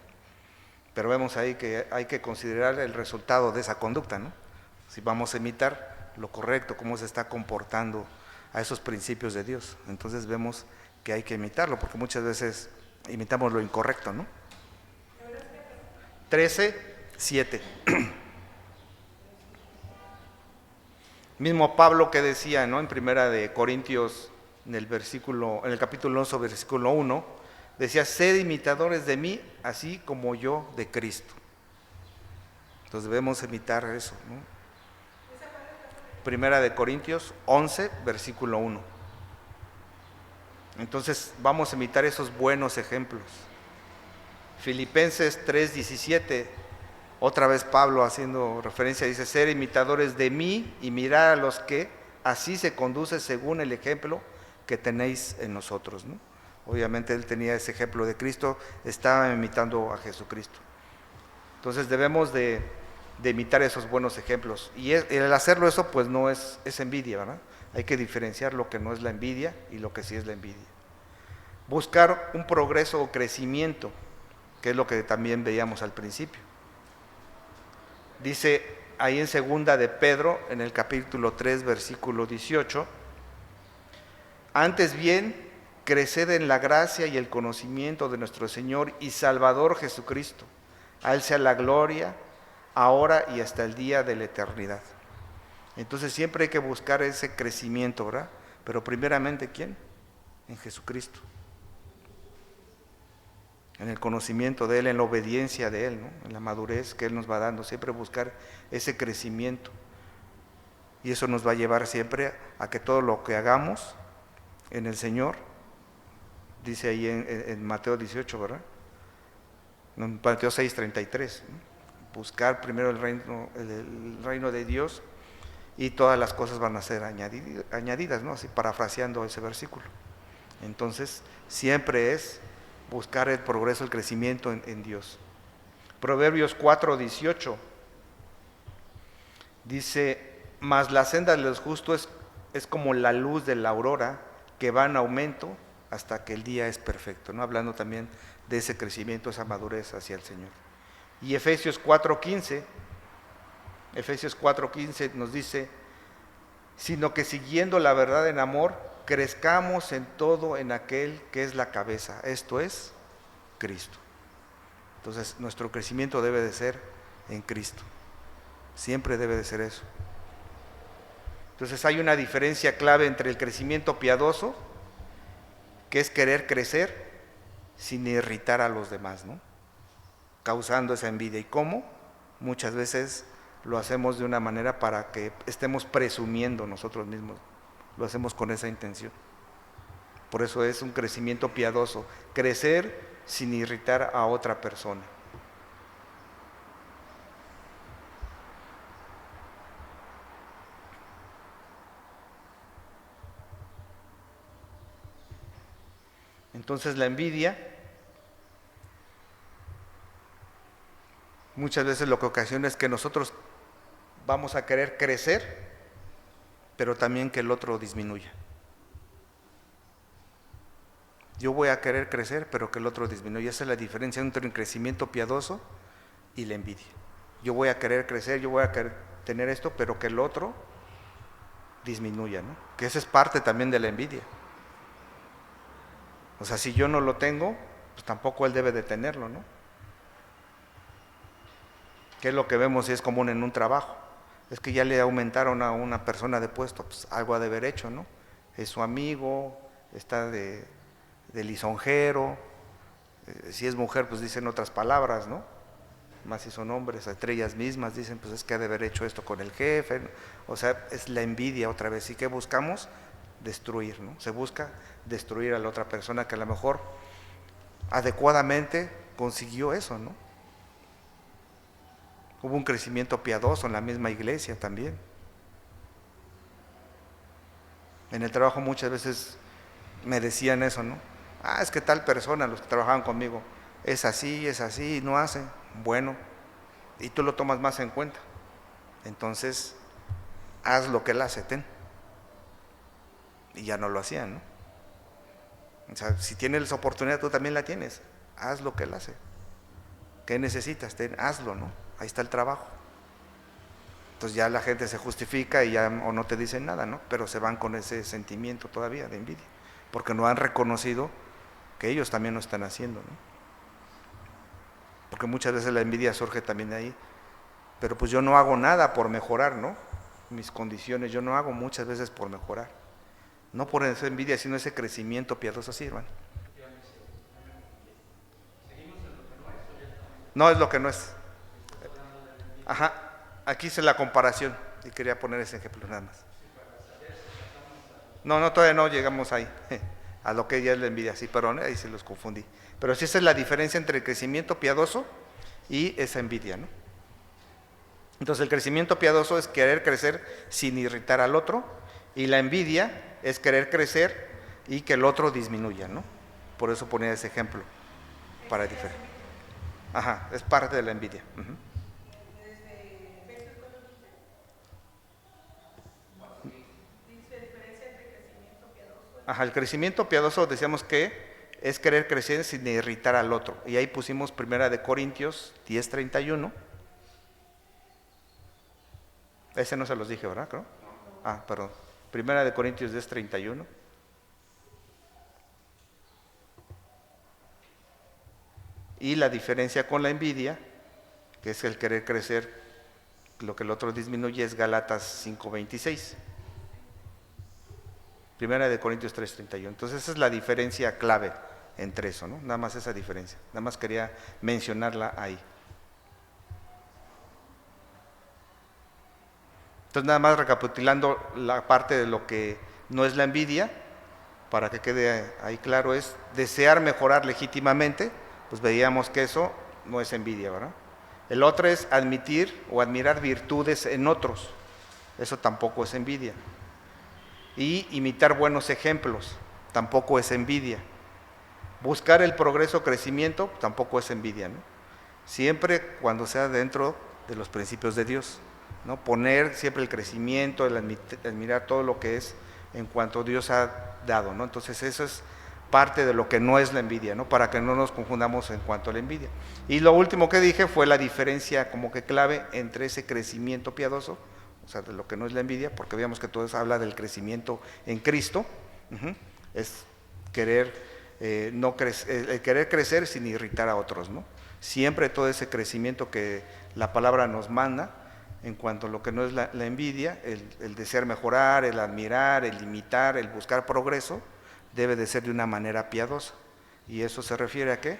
Pero vemos ahí que hay que considerar el resultado de esa conducta, ¿no? Si vamos a imitar lo correcto, cómo se está comportando a esos principios de Dios, entonces vemos que hay que imitarlo, porque muchas veces imitamos lo incorrecto, ¿no? 13:7. Mismo Pablo que decía, ¿no? En primera de Corintios, en el capítulo 11, versículo 1, decía, sed imitadores de mí, así como yo de Cristo. Entonces debemos imitar eso, ¿no? Primera de Corintios 11, versículo 1. Entonces vamos a imitar esos buenos ejemplos. Filipenses 3:17, otra vez Pablo haciendo referencia, dice, ser imitadores de mí y mirar a los que así se conduce según el ejemplo que tenéis en nosotros, ¿no? Obviamente él tenía ese ejemplo de Cristo, estaba imitando a Jesucristo. Entonces debemos de imitar esos buenos ejemplos. Y el hacerlo eso pues no es envidia, ¿verdad? Hay que diferenciar lo que no es la envidia y lo que sí es la envidia. Buscar un progreso o crecimiento, que es lo que también veíamos al principio. Dice ahí en segunda de Pedro, en el capítulo 3, versículo 18, antes bien, creced en la gracia y el conocimiento de nuestro Señor y Salvador Jesucristo. A Él sea la gloria, ahora y hasta el día de la eternidad. Entonces siempre hay que buscar ese crecimiento, ¿verdad? Pero primeramente, ¿quién? En Jesucristo. En el conocimiento de Él, en la obediencia de Él, ¿no? En la madurez que Él nos va dando. Siempre buscar ese crecimiento. Y eso nos va a llevar siempre a que todo lo que hagamos en el Señor, dice ahí en Mateo 18, ¿verdad? En Mateo 6:33, ¿no? Buscar primero el reino de Dios y todas las cosas van a ser añadidas, ¿no? Así parafraseando ese versículo. Entonces, siempre es buscar el progreso, el crecimiento en Dios. Proverbios 4:18 dice, mas la senda de los justos es como la luz de la aurora que va en aumento hasta que el día es perfecto, ¿no? Hablando también de ese crecimiento, esa madurez hacia el Señor. Y Efesios 4:15 nos dice, sino que siguiendo la verdad en amor, crezcamos en todo en aquel que es la cabeza, esto es Cristo. Entonces nuestro crecimiento debe de ser en Cristo, siempre debe de ser eso. Entonces hay una diferencia clave entre el crecimiento piadoso, que es querer crecer sin irritar a los demás, ¿no? Causando esa envidia. ¿Y cómo? Muchas veces lo hacemos de una manera para que estemos presumiendo nosotros mismos. Lo hacemos con esa intención. Por eso es un crecimiento piadoso, crecer sin irritar a otra persona. Entonces la envidia muchas veces lo que ocasiona es que nosotros vamos a querer crecer, pero también que el otro disminuya. Yo voy a querer crecer, pero que el otro disminuya. Esa es la diferencia entre un crecimiento piadoso y la envidia. Yo voy a querer crecer, yo voy a querer tener esto, pero que el otro disminuya, ¿no? Que esa es parte también de la envidia. O sea, si yo no lo tengo, pues tampoco él debe de tenerlo, ¿no? ¿Qué es lo que vemos y es común en un trabajo? Es que ya le aumentaron a una persona de puesto, pues algo ha de haber hecho, ¿no? Es su amigo, está de lisonjero, si es mujer, pues dicen otras palabras, ¿no? Más si son hombres, entre ellas mismas dicen, pues es que ha de haber hecho esto con el jefe, ¿no? O sea, es la envidia otra vez. ¿Y qué buscamos? Destruir, ¿no? Se busca destruir a la otra persona que a lo mejor adecuadamente consiguió eso, ¿no? Hubo un crecimiento piadoso en la misma iglesia también. En el trabajo muchas veces me decían eso, ¿no? Ah, es que tal persona, los que trabajaban conmigo, es así, no hace. Bueno, y tú lo tomas más en cuenta. Entonces, haz lo que él hace, ten. Y ya no lo hacían, ¿no? O sea, si tienes esa oportunidad, tú también la tienes. Haz lo que él hace. ¿Qué necesitas? Ten, hazlo, ¿no? Ahí está el trabajo. Entonces ya la gente se justifica y ya o no te dicen nada, ¿no? Pero se van con ese sentimiento todavía de envidia, porque no han reconocido que ellos también lo están haciendo, ¿no? Porque muchas veces la envidia surge también de ahí. Pero pues yo no hago nada por mejorar, ¿no? Mis condiciones, yo no hago muchas veces por mejorar. No por esa envidia, sino ese crecimiento piadoso, así, hermano. No es lo que no es. Ajá, aquí hice la comparación y quería poner ese ejemplo nada más. No, todavía no llegamos ahí, a lo que ya es la envidia, sí, perdón, ahí se los confundí. Pero sí esa es la diferencia entre el crecimiento piadoso y esa envidia, ¿no? Entonces el crecimiento piadoso es querer crecer sin irritar al otro, y la envidia es querer crecer y que el otro disminuya, ¿no? Por eso ponía ese ejemplo, para diferenciar. Ajá, es parte de la envidia. Uh-huh. Ajá, el crecimiento piadoso decíamos que es querer crecer sin irritar al otro. Y ahí pusimos 1 Corintios 10:31. Ese no se los dije, ¿verdad? Creo. Ah, perdón. 1 Corintios 10:31. Y la diferencia con la envidia, que es el querer crecer, lo que el otro disminuye, es Gálatas 5:26. 1 Corintios 3:31. Entonces esa es la diferencia clave entre eso, ¿no? Nada más esa diferencia. Nada más quería mencionarla ahí. Entonces nada más recapitulando la parte de lo que no es la envidia, para que quede ahí claro, es desear mejorar legítimamente, pues veíamos que eso no es envidia, ¿verdad? El otro es admitir o admirar virtudes en otros, eso tampoco es envidia. Y imitar buenos ejemplos, tampoco es envidia. Buscar el progreso, crecimiento, tampoco es envidia, ¿no? Siempre cuando sea dentro de los principios de Dios, ¿no? Poner siempre el crecimiento, el admirar todo lo que es en cuanto Dios ha dado, ¿no? Entonces eso es parte de lo que no es la envidia, ¿no? Para que no nos confundamos en cuanto a la envidia. Y lo último que dije fue la diferencia como que clave entre ese crecimiento piadoso, o sea, de lo que no es la envidia, porque veíamos que todo eso habla del crecimiento en Cristo, es querer, querer crecer sin irritar a otros, ¿no? Siempre todo ese crecimiento que la palabra nos manda, en cuanto a lo que no es la envidia, el desear mejorar, el admirar, el imitar, el buscar progreso, debe de ser de una manera piadosa. ¿Y eso se refiere a qué?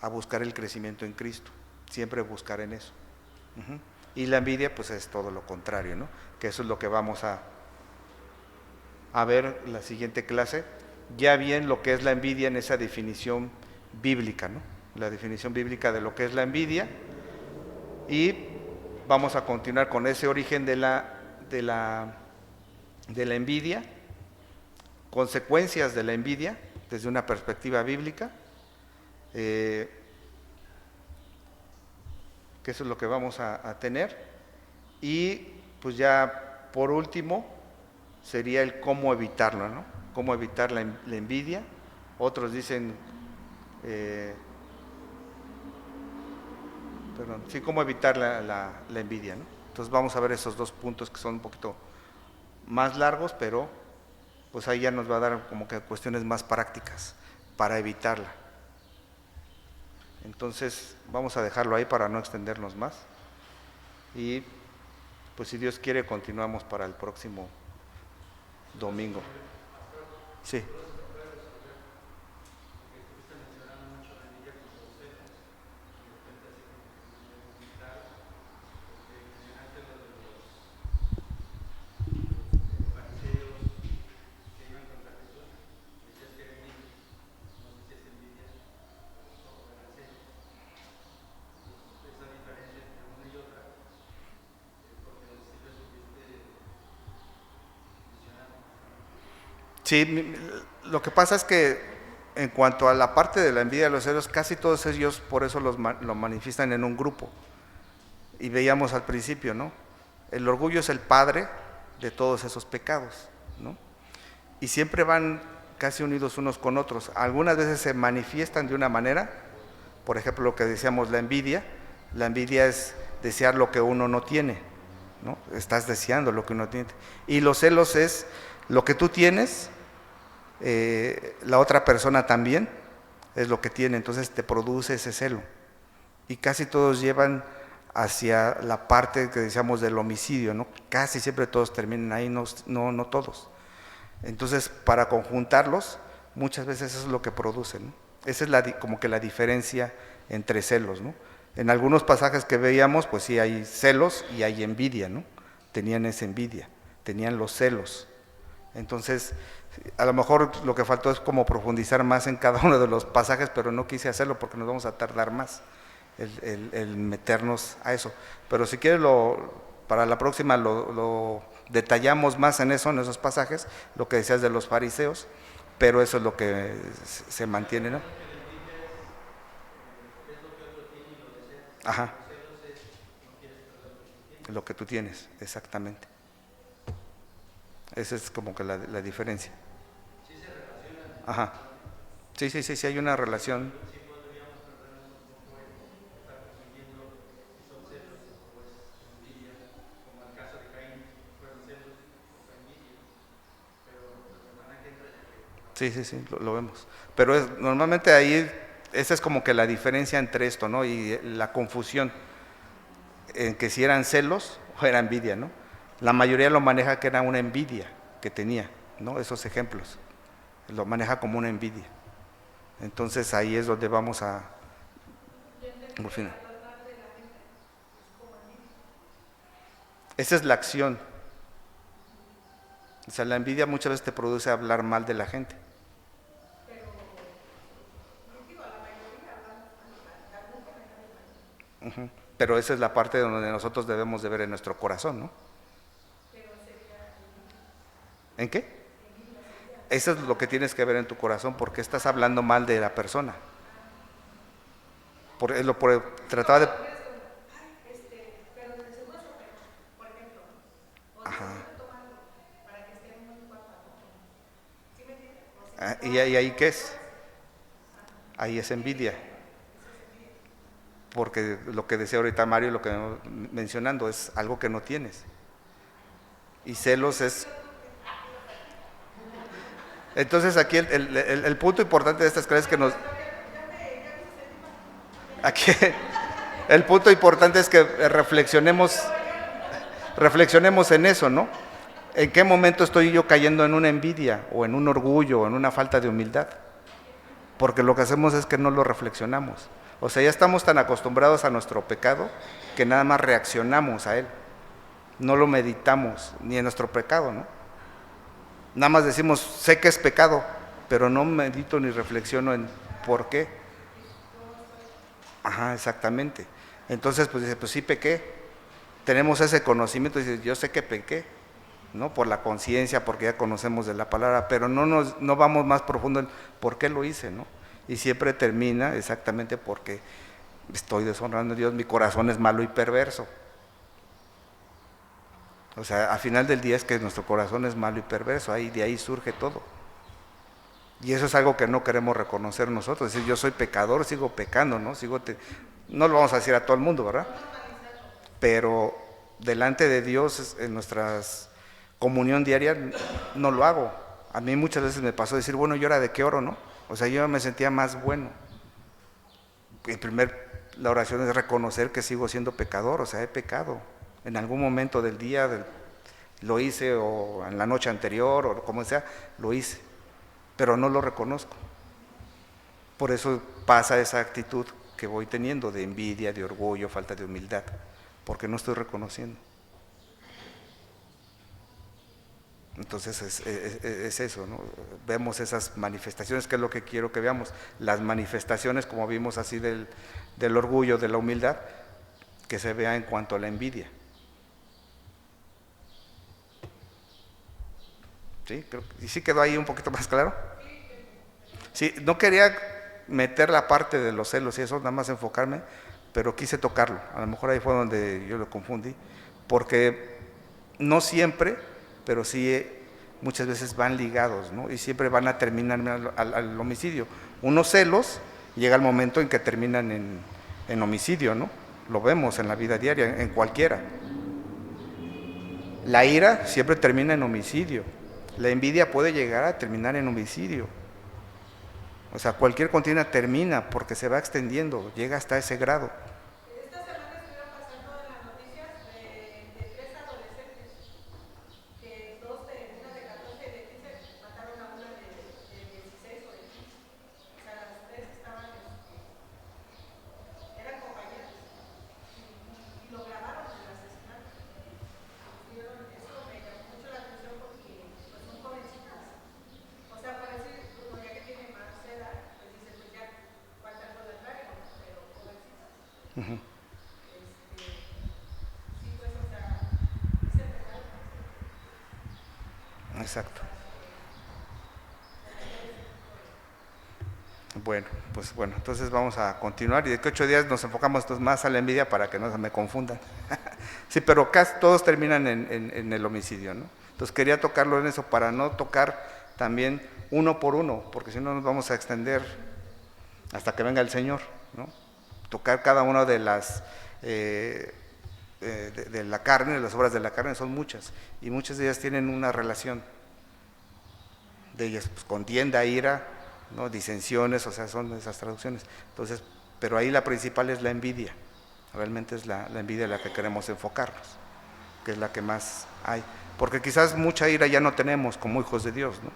A buscar el crecimiento en Cristo, siempre buscar en eso. Y la envidia pues es todo lo contrario, ¿no? Que eso es lo que vamos a ver en la siguiente clase, ya bien lo que es la envidia en esa definición bíblica, ¿no? La definición bíblica de lo que es la envidia, y vamos a continuar con ese origen de la envidia, consecuencias de la envidia desde una perspectiva bíblica, que eso es lo que vamos a tener, y pues ya por último sería el cómo evitarlo, ¿no? Cómo evitar la envidia. Otros dicen, sí, cómo evitar la envidia, ¿no? Entonces vamos a ver esos dos puntos que son un poquito más largos, pero pues ahí ya nos va a dar como que cuestiones más prácticas para evitarla. Entonces vamos a dejarlo ahí para no extendernos más, y pues si Dios quiere continuamos para el próximo domingo. Sí. Sí, lo que pasa es que en cuanto a la parte de la envidia de los celos, casi todos ellos por eso lo manifiestan en un grupo. Y veíamos al principio, ¿no? El orgullo es el padre de todos esos pecados, ¿no? Y siempre van casi unidos unos con otros. Algunas veces se manifiestan de una manera, por ejemplo lo que decíamos, la envidia es desear lo que uno no tiene, ¿no? Estás deseando lo que uno tiene. Y los celos es lo que tú tienes, la otra persona también es lo que tiene, entonces te produce ese celo. Y casi todos llevan hacia la parte que decíamos del homicidio, ¿no? Casi siempre todos terminan ahí, no todos. Entonces, para conjuntarlos, muchas veces eso es lo que producen, ¿no? Esa es como que la diferencia entre celos, ¿no? En algunos pasajes que veíamos, pues sí hay celos y hay envidia, ¿no? Tenían esa envidia, tenían los celos. Entonces, a lo mejor lo que faltó es como profundizar más en cada uno de los pasajes, pero no quise hacerlo porque nos vamos a tardar más el meternos a eso. Pero si quieres, para la próxima lo detallamos más en eso, en esos pasajes, lo que decías de los fariseos, pero eso es lo que se mantiene, ¿no? Ajá. Lo que tú tienes, exactamente. Esa es como que la diferencia. Sí se Ajá. Sí, sí, sí, sí hay una relación. Sí, sí, sí, lo vemos. Pero normalmente ahí, esa es como que la diferencia entre esto, ¿no? Y la confusión en que si eran celos o era envidia, ¿no? La mayoría lo maneja que era una envidia que tenía, ¿no? Esos ejemplos. Lo maneja como una envidia. Entonces ahí es donde vamos a... Al final. Esa es la acción. O sea, la envidia muchas veces te produce hablar mal de la gente. Ujú. Pero esa es la parte donde nosotros debemos de ver en nuestro corazón, ¿no? ¿En qué? Eso es lo que tienes que ver en tu corazón, porque estás hablando mal de la persona. Trataba de... Ajá. ¿Y ahí qué es? Ahí es envidia. Porque lo que decía ahorita Mario, lo que mencionando, es algo que no tienes. Y celos es... Entonces aquí el punto importante de estas clases es que nos... Aquí el punto importante es que reflexionemos en eso, ¿no? ¿En qué momento estoy yo cayendo en una envidia o en un orgullo o en una falta de humildad? Porque lo que hacemos es que no lo reflexionamos. O sea, ya estamos tan acostumbrados a nuestro pecado que nada más reaccionamos a él. No lo meditamos ni en nuestro pecado, ¿no? Nada más decimos, sé que es pecado, pero no medito ni reflexiono en por qué. Ajá, exactamente. Entonces, pues dice, pues sí pequé. Tenemos ese conocimiento, dice, yo sé que pequé, ¿no? Por la conciencia, porque ya conocemos de la palabra, pero no vamos más profundo en por qué lo hice, ¿no? Y siempre termina exactamente porque estoy deshonrando a Dios, mi corazón es malo y perverso. O sea, al final del día es que nuestro corazón es malo y perverso, de ahí surge todo. Y eso es algo que no queremos reconocer nosotros, es decir, yo soy pecador, sigo pecando, ¿no? No lo vamos a decir a todo el mundo, ¿verdad? Pero delante de Dios, en nuestra comunión diaria, no lo hago. A mí muchas veces me pasó decir, bueno, ¿y ahora de qué oro, no? O sea, yo me sentía más bueno. La oración es reconocer que sigo siendo pecador, o sea, he pecado. En algún momento del día lo hice, o en la noche anterior, o como sea, lo hice. Pero no lo reconozco. Por eso pasa esa actitud que voy teniendo de envidia, de orgullo, falta de humildad, porque no estoy reconociendo. Entonces es eso, ¿no? Vemos esas manifestaciones, que es lo que quiero que veamos, las manifestaciones como vimos así del orgullo, de la humildad, que se vea en cuanto a la envidia. ¿Sí? ¿Y sí quedó ahí un poquito más claro? Sí, no quería meter la parte de los celos y eso, nada más enfocarme, pero quise tocarlo. A lo mejor ahí fue donde yo lo confundí, porque no siempre, pero sí muchas veces van ligados, ¿no? Y siempre van a terminar al homicidio. Unos celos llega el momento en que terminan en homicidio, ¿no? Lo vemos en la vida diaria, en cualquiera. La ira siempre termina en homicidio. La envidia puede llegar a terminar en homicidio. O sea, cualquier contienda termina porque se va extendiendo, llega hasta ese grado. Esta semana estuvieron pasando en las noticias de tres adolescentes, que una de 14 y de 15 mataron a una de 16 o de 15. O sea, las tres eran compañeras y lo grabaron el asesinato. Eso me llamó mucho la atención porque pues, son jovencitas. O sea, parece como ya que tiene más edad, pues dice, pues ya falta algo de largo, pero jovencitas. Uh-huh. Sí, pues, o sea, es el pecado. Exacto. Bueno, entonces vamos a continuar y de que 8 días nos enfocamos más a la envidia para que no se me confundan. Sí, pero casi todos terminan en el homicidio, ¿no? Entonces quería tocarlo en eso para no tocar también uno por uno, porque si no nos vamos a extender hasta que venga el Señor, ¿no? Tocar cada una de las de la carne, de las obras de la carne son muchas, y muchas de ellas tienen una relación de ellas, pues, contienda, ira, ¿no? Disensiones, o sea, son esas traducciones. Entonces, pero ahí la principal es la envidia, realmente es la envidia la que queremos enfocarnos, que es la que más hay, porque quizás mucha ira ya no tenemos como hijos de Dios, ¿no?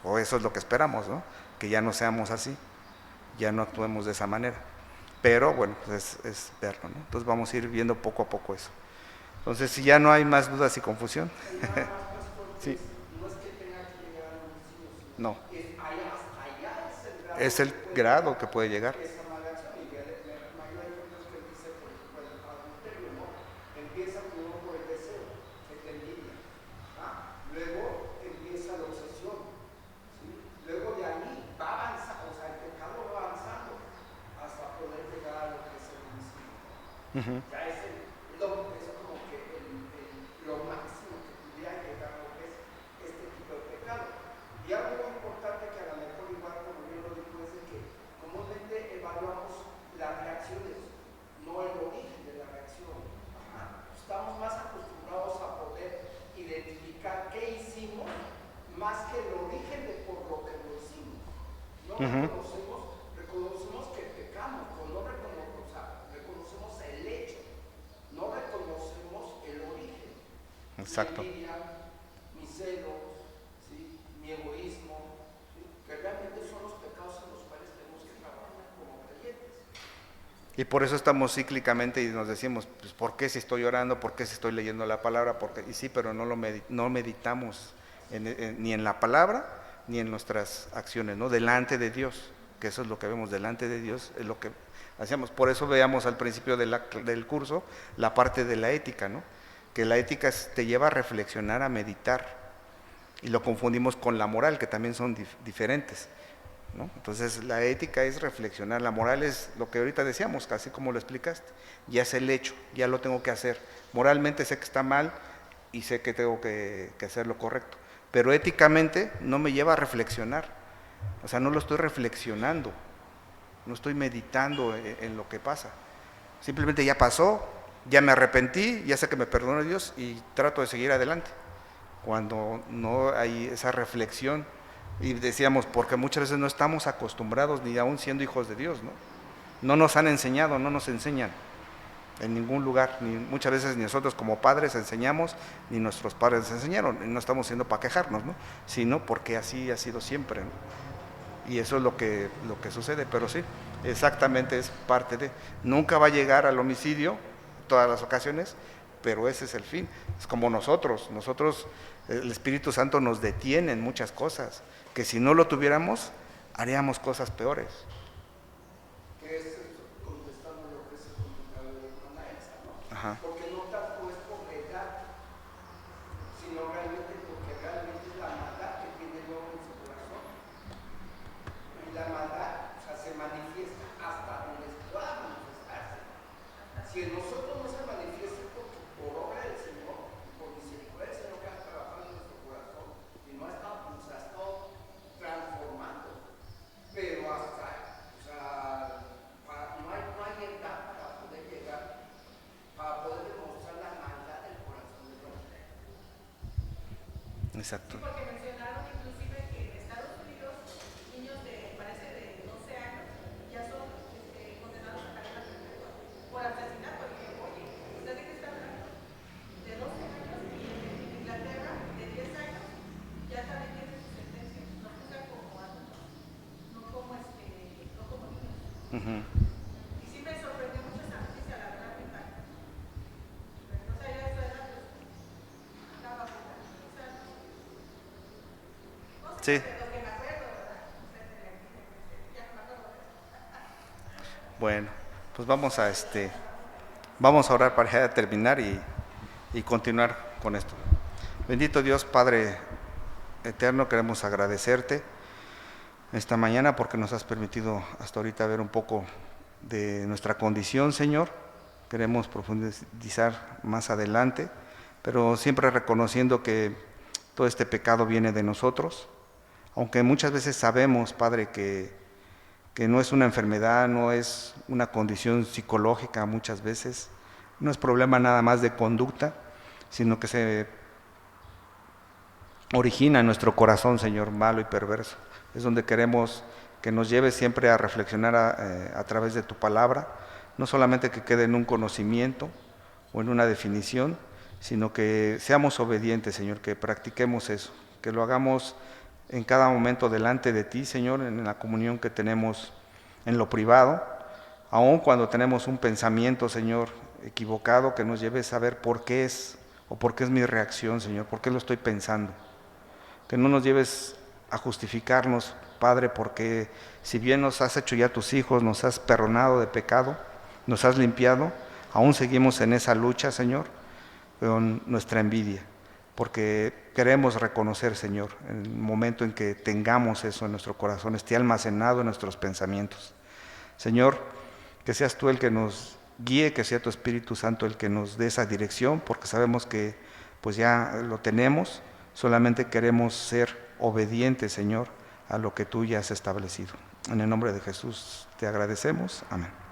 O eso es lo que esperamos, ¿no? Que ya no seamos así, ya no actuemos de esa manera. Pero bueno, pues es verlo, ¿no? Entonces vamos a ir viendo poco a poco eso. Entonces, si ya no hay más dudas y confusión. Sí. No. Es el grado que puede llegar. Uh-huh. Ya es eso como que lo máximo que pudiera llegar a lo que es este tipo de pecado. Y algo muy importante que a lo mejor igual como yo lo digo es de que comúnmente evaluamos las reacciones, no el origen de la reacción. Ajá. Estamos más acostumbrados a poder identificar qué hicimos más que el origen de por lo que lo hicimos. No reconocemos que pecamos, pero no reconocemos el hecho, no reconocemos el origen. Exacto. Mi envidia, mis celos, ¿sí? Mi egoísmo, ¿sí? Que realmente son los pecados en los cuales tenemos que trabajar como creyentes. Y por eso estamos cíclicamente y nos decimos, pues, ¿por qué si estoy orando? ¿Por qué si estoy leyendo la palabra? Y sí, pero no meditamos ni en la palabra ni en nuestras acciones, ¿no? Delante de Dios, que eso es lo que vemos delante de Dios, es lo que hacíamos. Por eso veamos al principio del curso la parte de la ética, ¿no? Que la ética te lleva a reflexionar, a meditar, y lo confundimos con la moral, que también son diferentes, ¿no? Entonces la ética es reflexionar, la moral es lo que ahorita decíamos, así como lo explicaste, ya es el hecho, ya lo tengo que hacer. Moralmente sé que está mal y sé que tengo que hacer lo correcto, pero éticamente no me lleva a reflexionar, o sea, no lo estoy reflexionando, no estoy meditando en lo que pasa, simplemente ya pasó, ya me arrepentí, ya sé que me perdonó Dios y trato de seguir adelante, cuando no hay esa reflexión. Y decíamos, porque muchas veces no estamos acostumbrados, ni aún siendo hijos de Dios, ¿no? No nos han enseñado, no nos enseñan en ningún lugar, ni muchas veces ni nosotros como padres enseñamos, ni nuestros padres nos enseñaron, y no estamos siendo para quejarnos, ¿no? Sino porque así ha sido siempre, ¿no? Y eso es lo que sucede, pero sí, exactamente es parte de, nunca va a llegar al homicidio, todas las ocasiones, pero ese es el fin. Es como nosotros, el Espíritu Santo nos detiene en muchas cosas, que si no lo tuviéramos, haríamos cosas peores. Que es contestando lo que es el comentario de Juana Elsa, ¿no? Ajá. Porque no tanto es por la edad, sino realmente porque realmente es la maldad que tiene el hombre en su corazón. Y la maldad, o sea, se manifiesta hasta donde pueda manifestarse. Si en nosotros no se manifiesta porque por obra del Señor, por misericordia del Señor que ha trabajado en nuestro corazón y nos ha estado transformando, pero hasta, o sea, no hay edad para poder llegar, para poder demostrar la maldad del corazón del hombre. Exacto. Sí, porque mencionaron inclusive que en Estados Unidos niños parece de 12 años ya son condenados a cadena perpetua por asesinato. Y dije, oye, ¿usted de qué está hablando? De 12 años, y en Inglaterra de 10 años ya también tiene su sentencia. Nos juzgan como adultos, no como niños. Uh-huh. Y sí me sorprendió mucho esa noticia, la verdad, me encanta. No sé, yo a esa edad pues andaba jugando, o sea, no sé, Sí. lo que me acuerdo, ¿verdad? No sé, ya no me acuerdo de eso. Bueno, pues vamos a orar para ya terminar y continuar con esto. Bendito Dios, Padre eterno, queremos agradecerte esta mañana porque nos has permitido hasta ahorita ver un poco de nuestra condición, Señor. Queremos profundizar más adelante, pero siempre reconociendo que todo este pecado viene de nosotros, aunque muchas veces sabemos, Padre, que no es una enfermedad, no es una condición psicológica muchas veces, no es problema nada más de conducta, sino que se origina en nuestro corazón, Señor, malo y perverso. Es donde queremos que nos lleves siempre a reflexionar a través de tu palabra, no solamente que quede en un conocimiento o en una definición, sino que seamos obedientes, Señor, que practiquemos eso, que lo hagamos en cada momento delante de ti, Señor, en la comunión que tenemos en lo privado, aun cuando tenemos un pensamiento, Señor, equivocado, que nos lleve a saber por qué es o por qué es mi reacción, Señor, por qué lo estoy pensando. Que no nos lleves a justificarnos, Padre, porque si bien nos has hecho ya tus hijos, nos has perdonado de pecado, nos has limpiado, aún seguimos en esa lucha, Señor, con nuestra envidia, porque queremos reconocer, Señor, en el momento en que tengamos eso en nuestro corazón, esté almacenado en nuestros pensamientos. Señor, que seas tú el que nos guíe, que sea tu Espíritu Santo el que nos dé esa dirección, porque sabemos que pues ya lo tenemos, solamente queremos ser obedientes, Señor, a lo que tú ya has establecido. En el nombre de Jesús te agradecemos. Amén.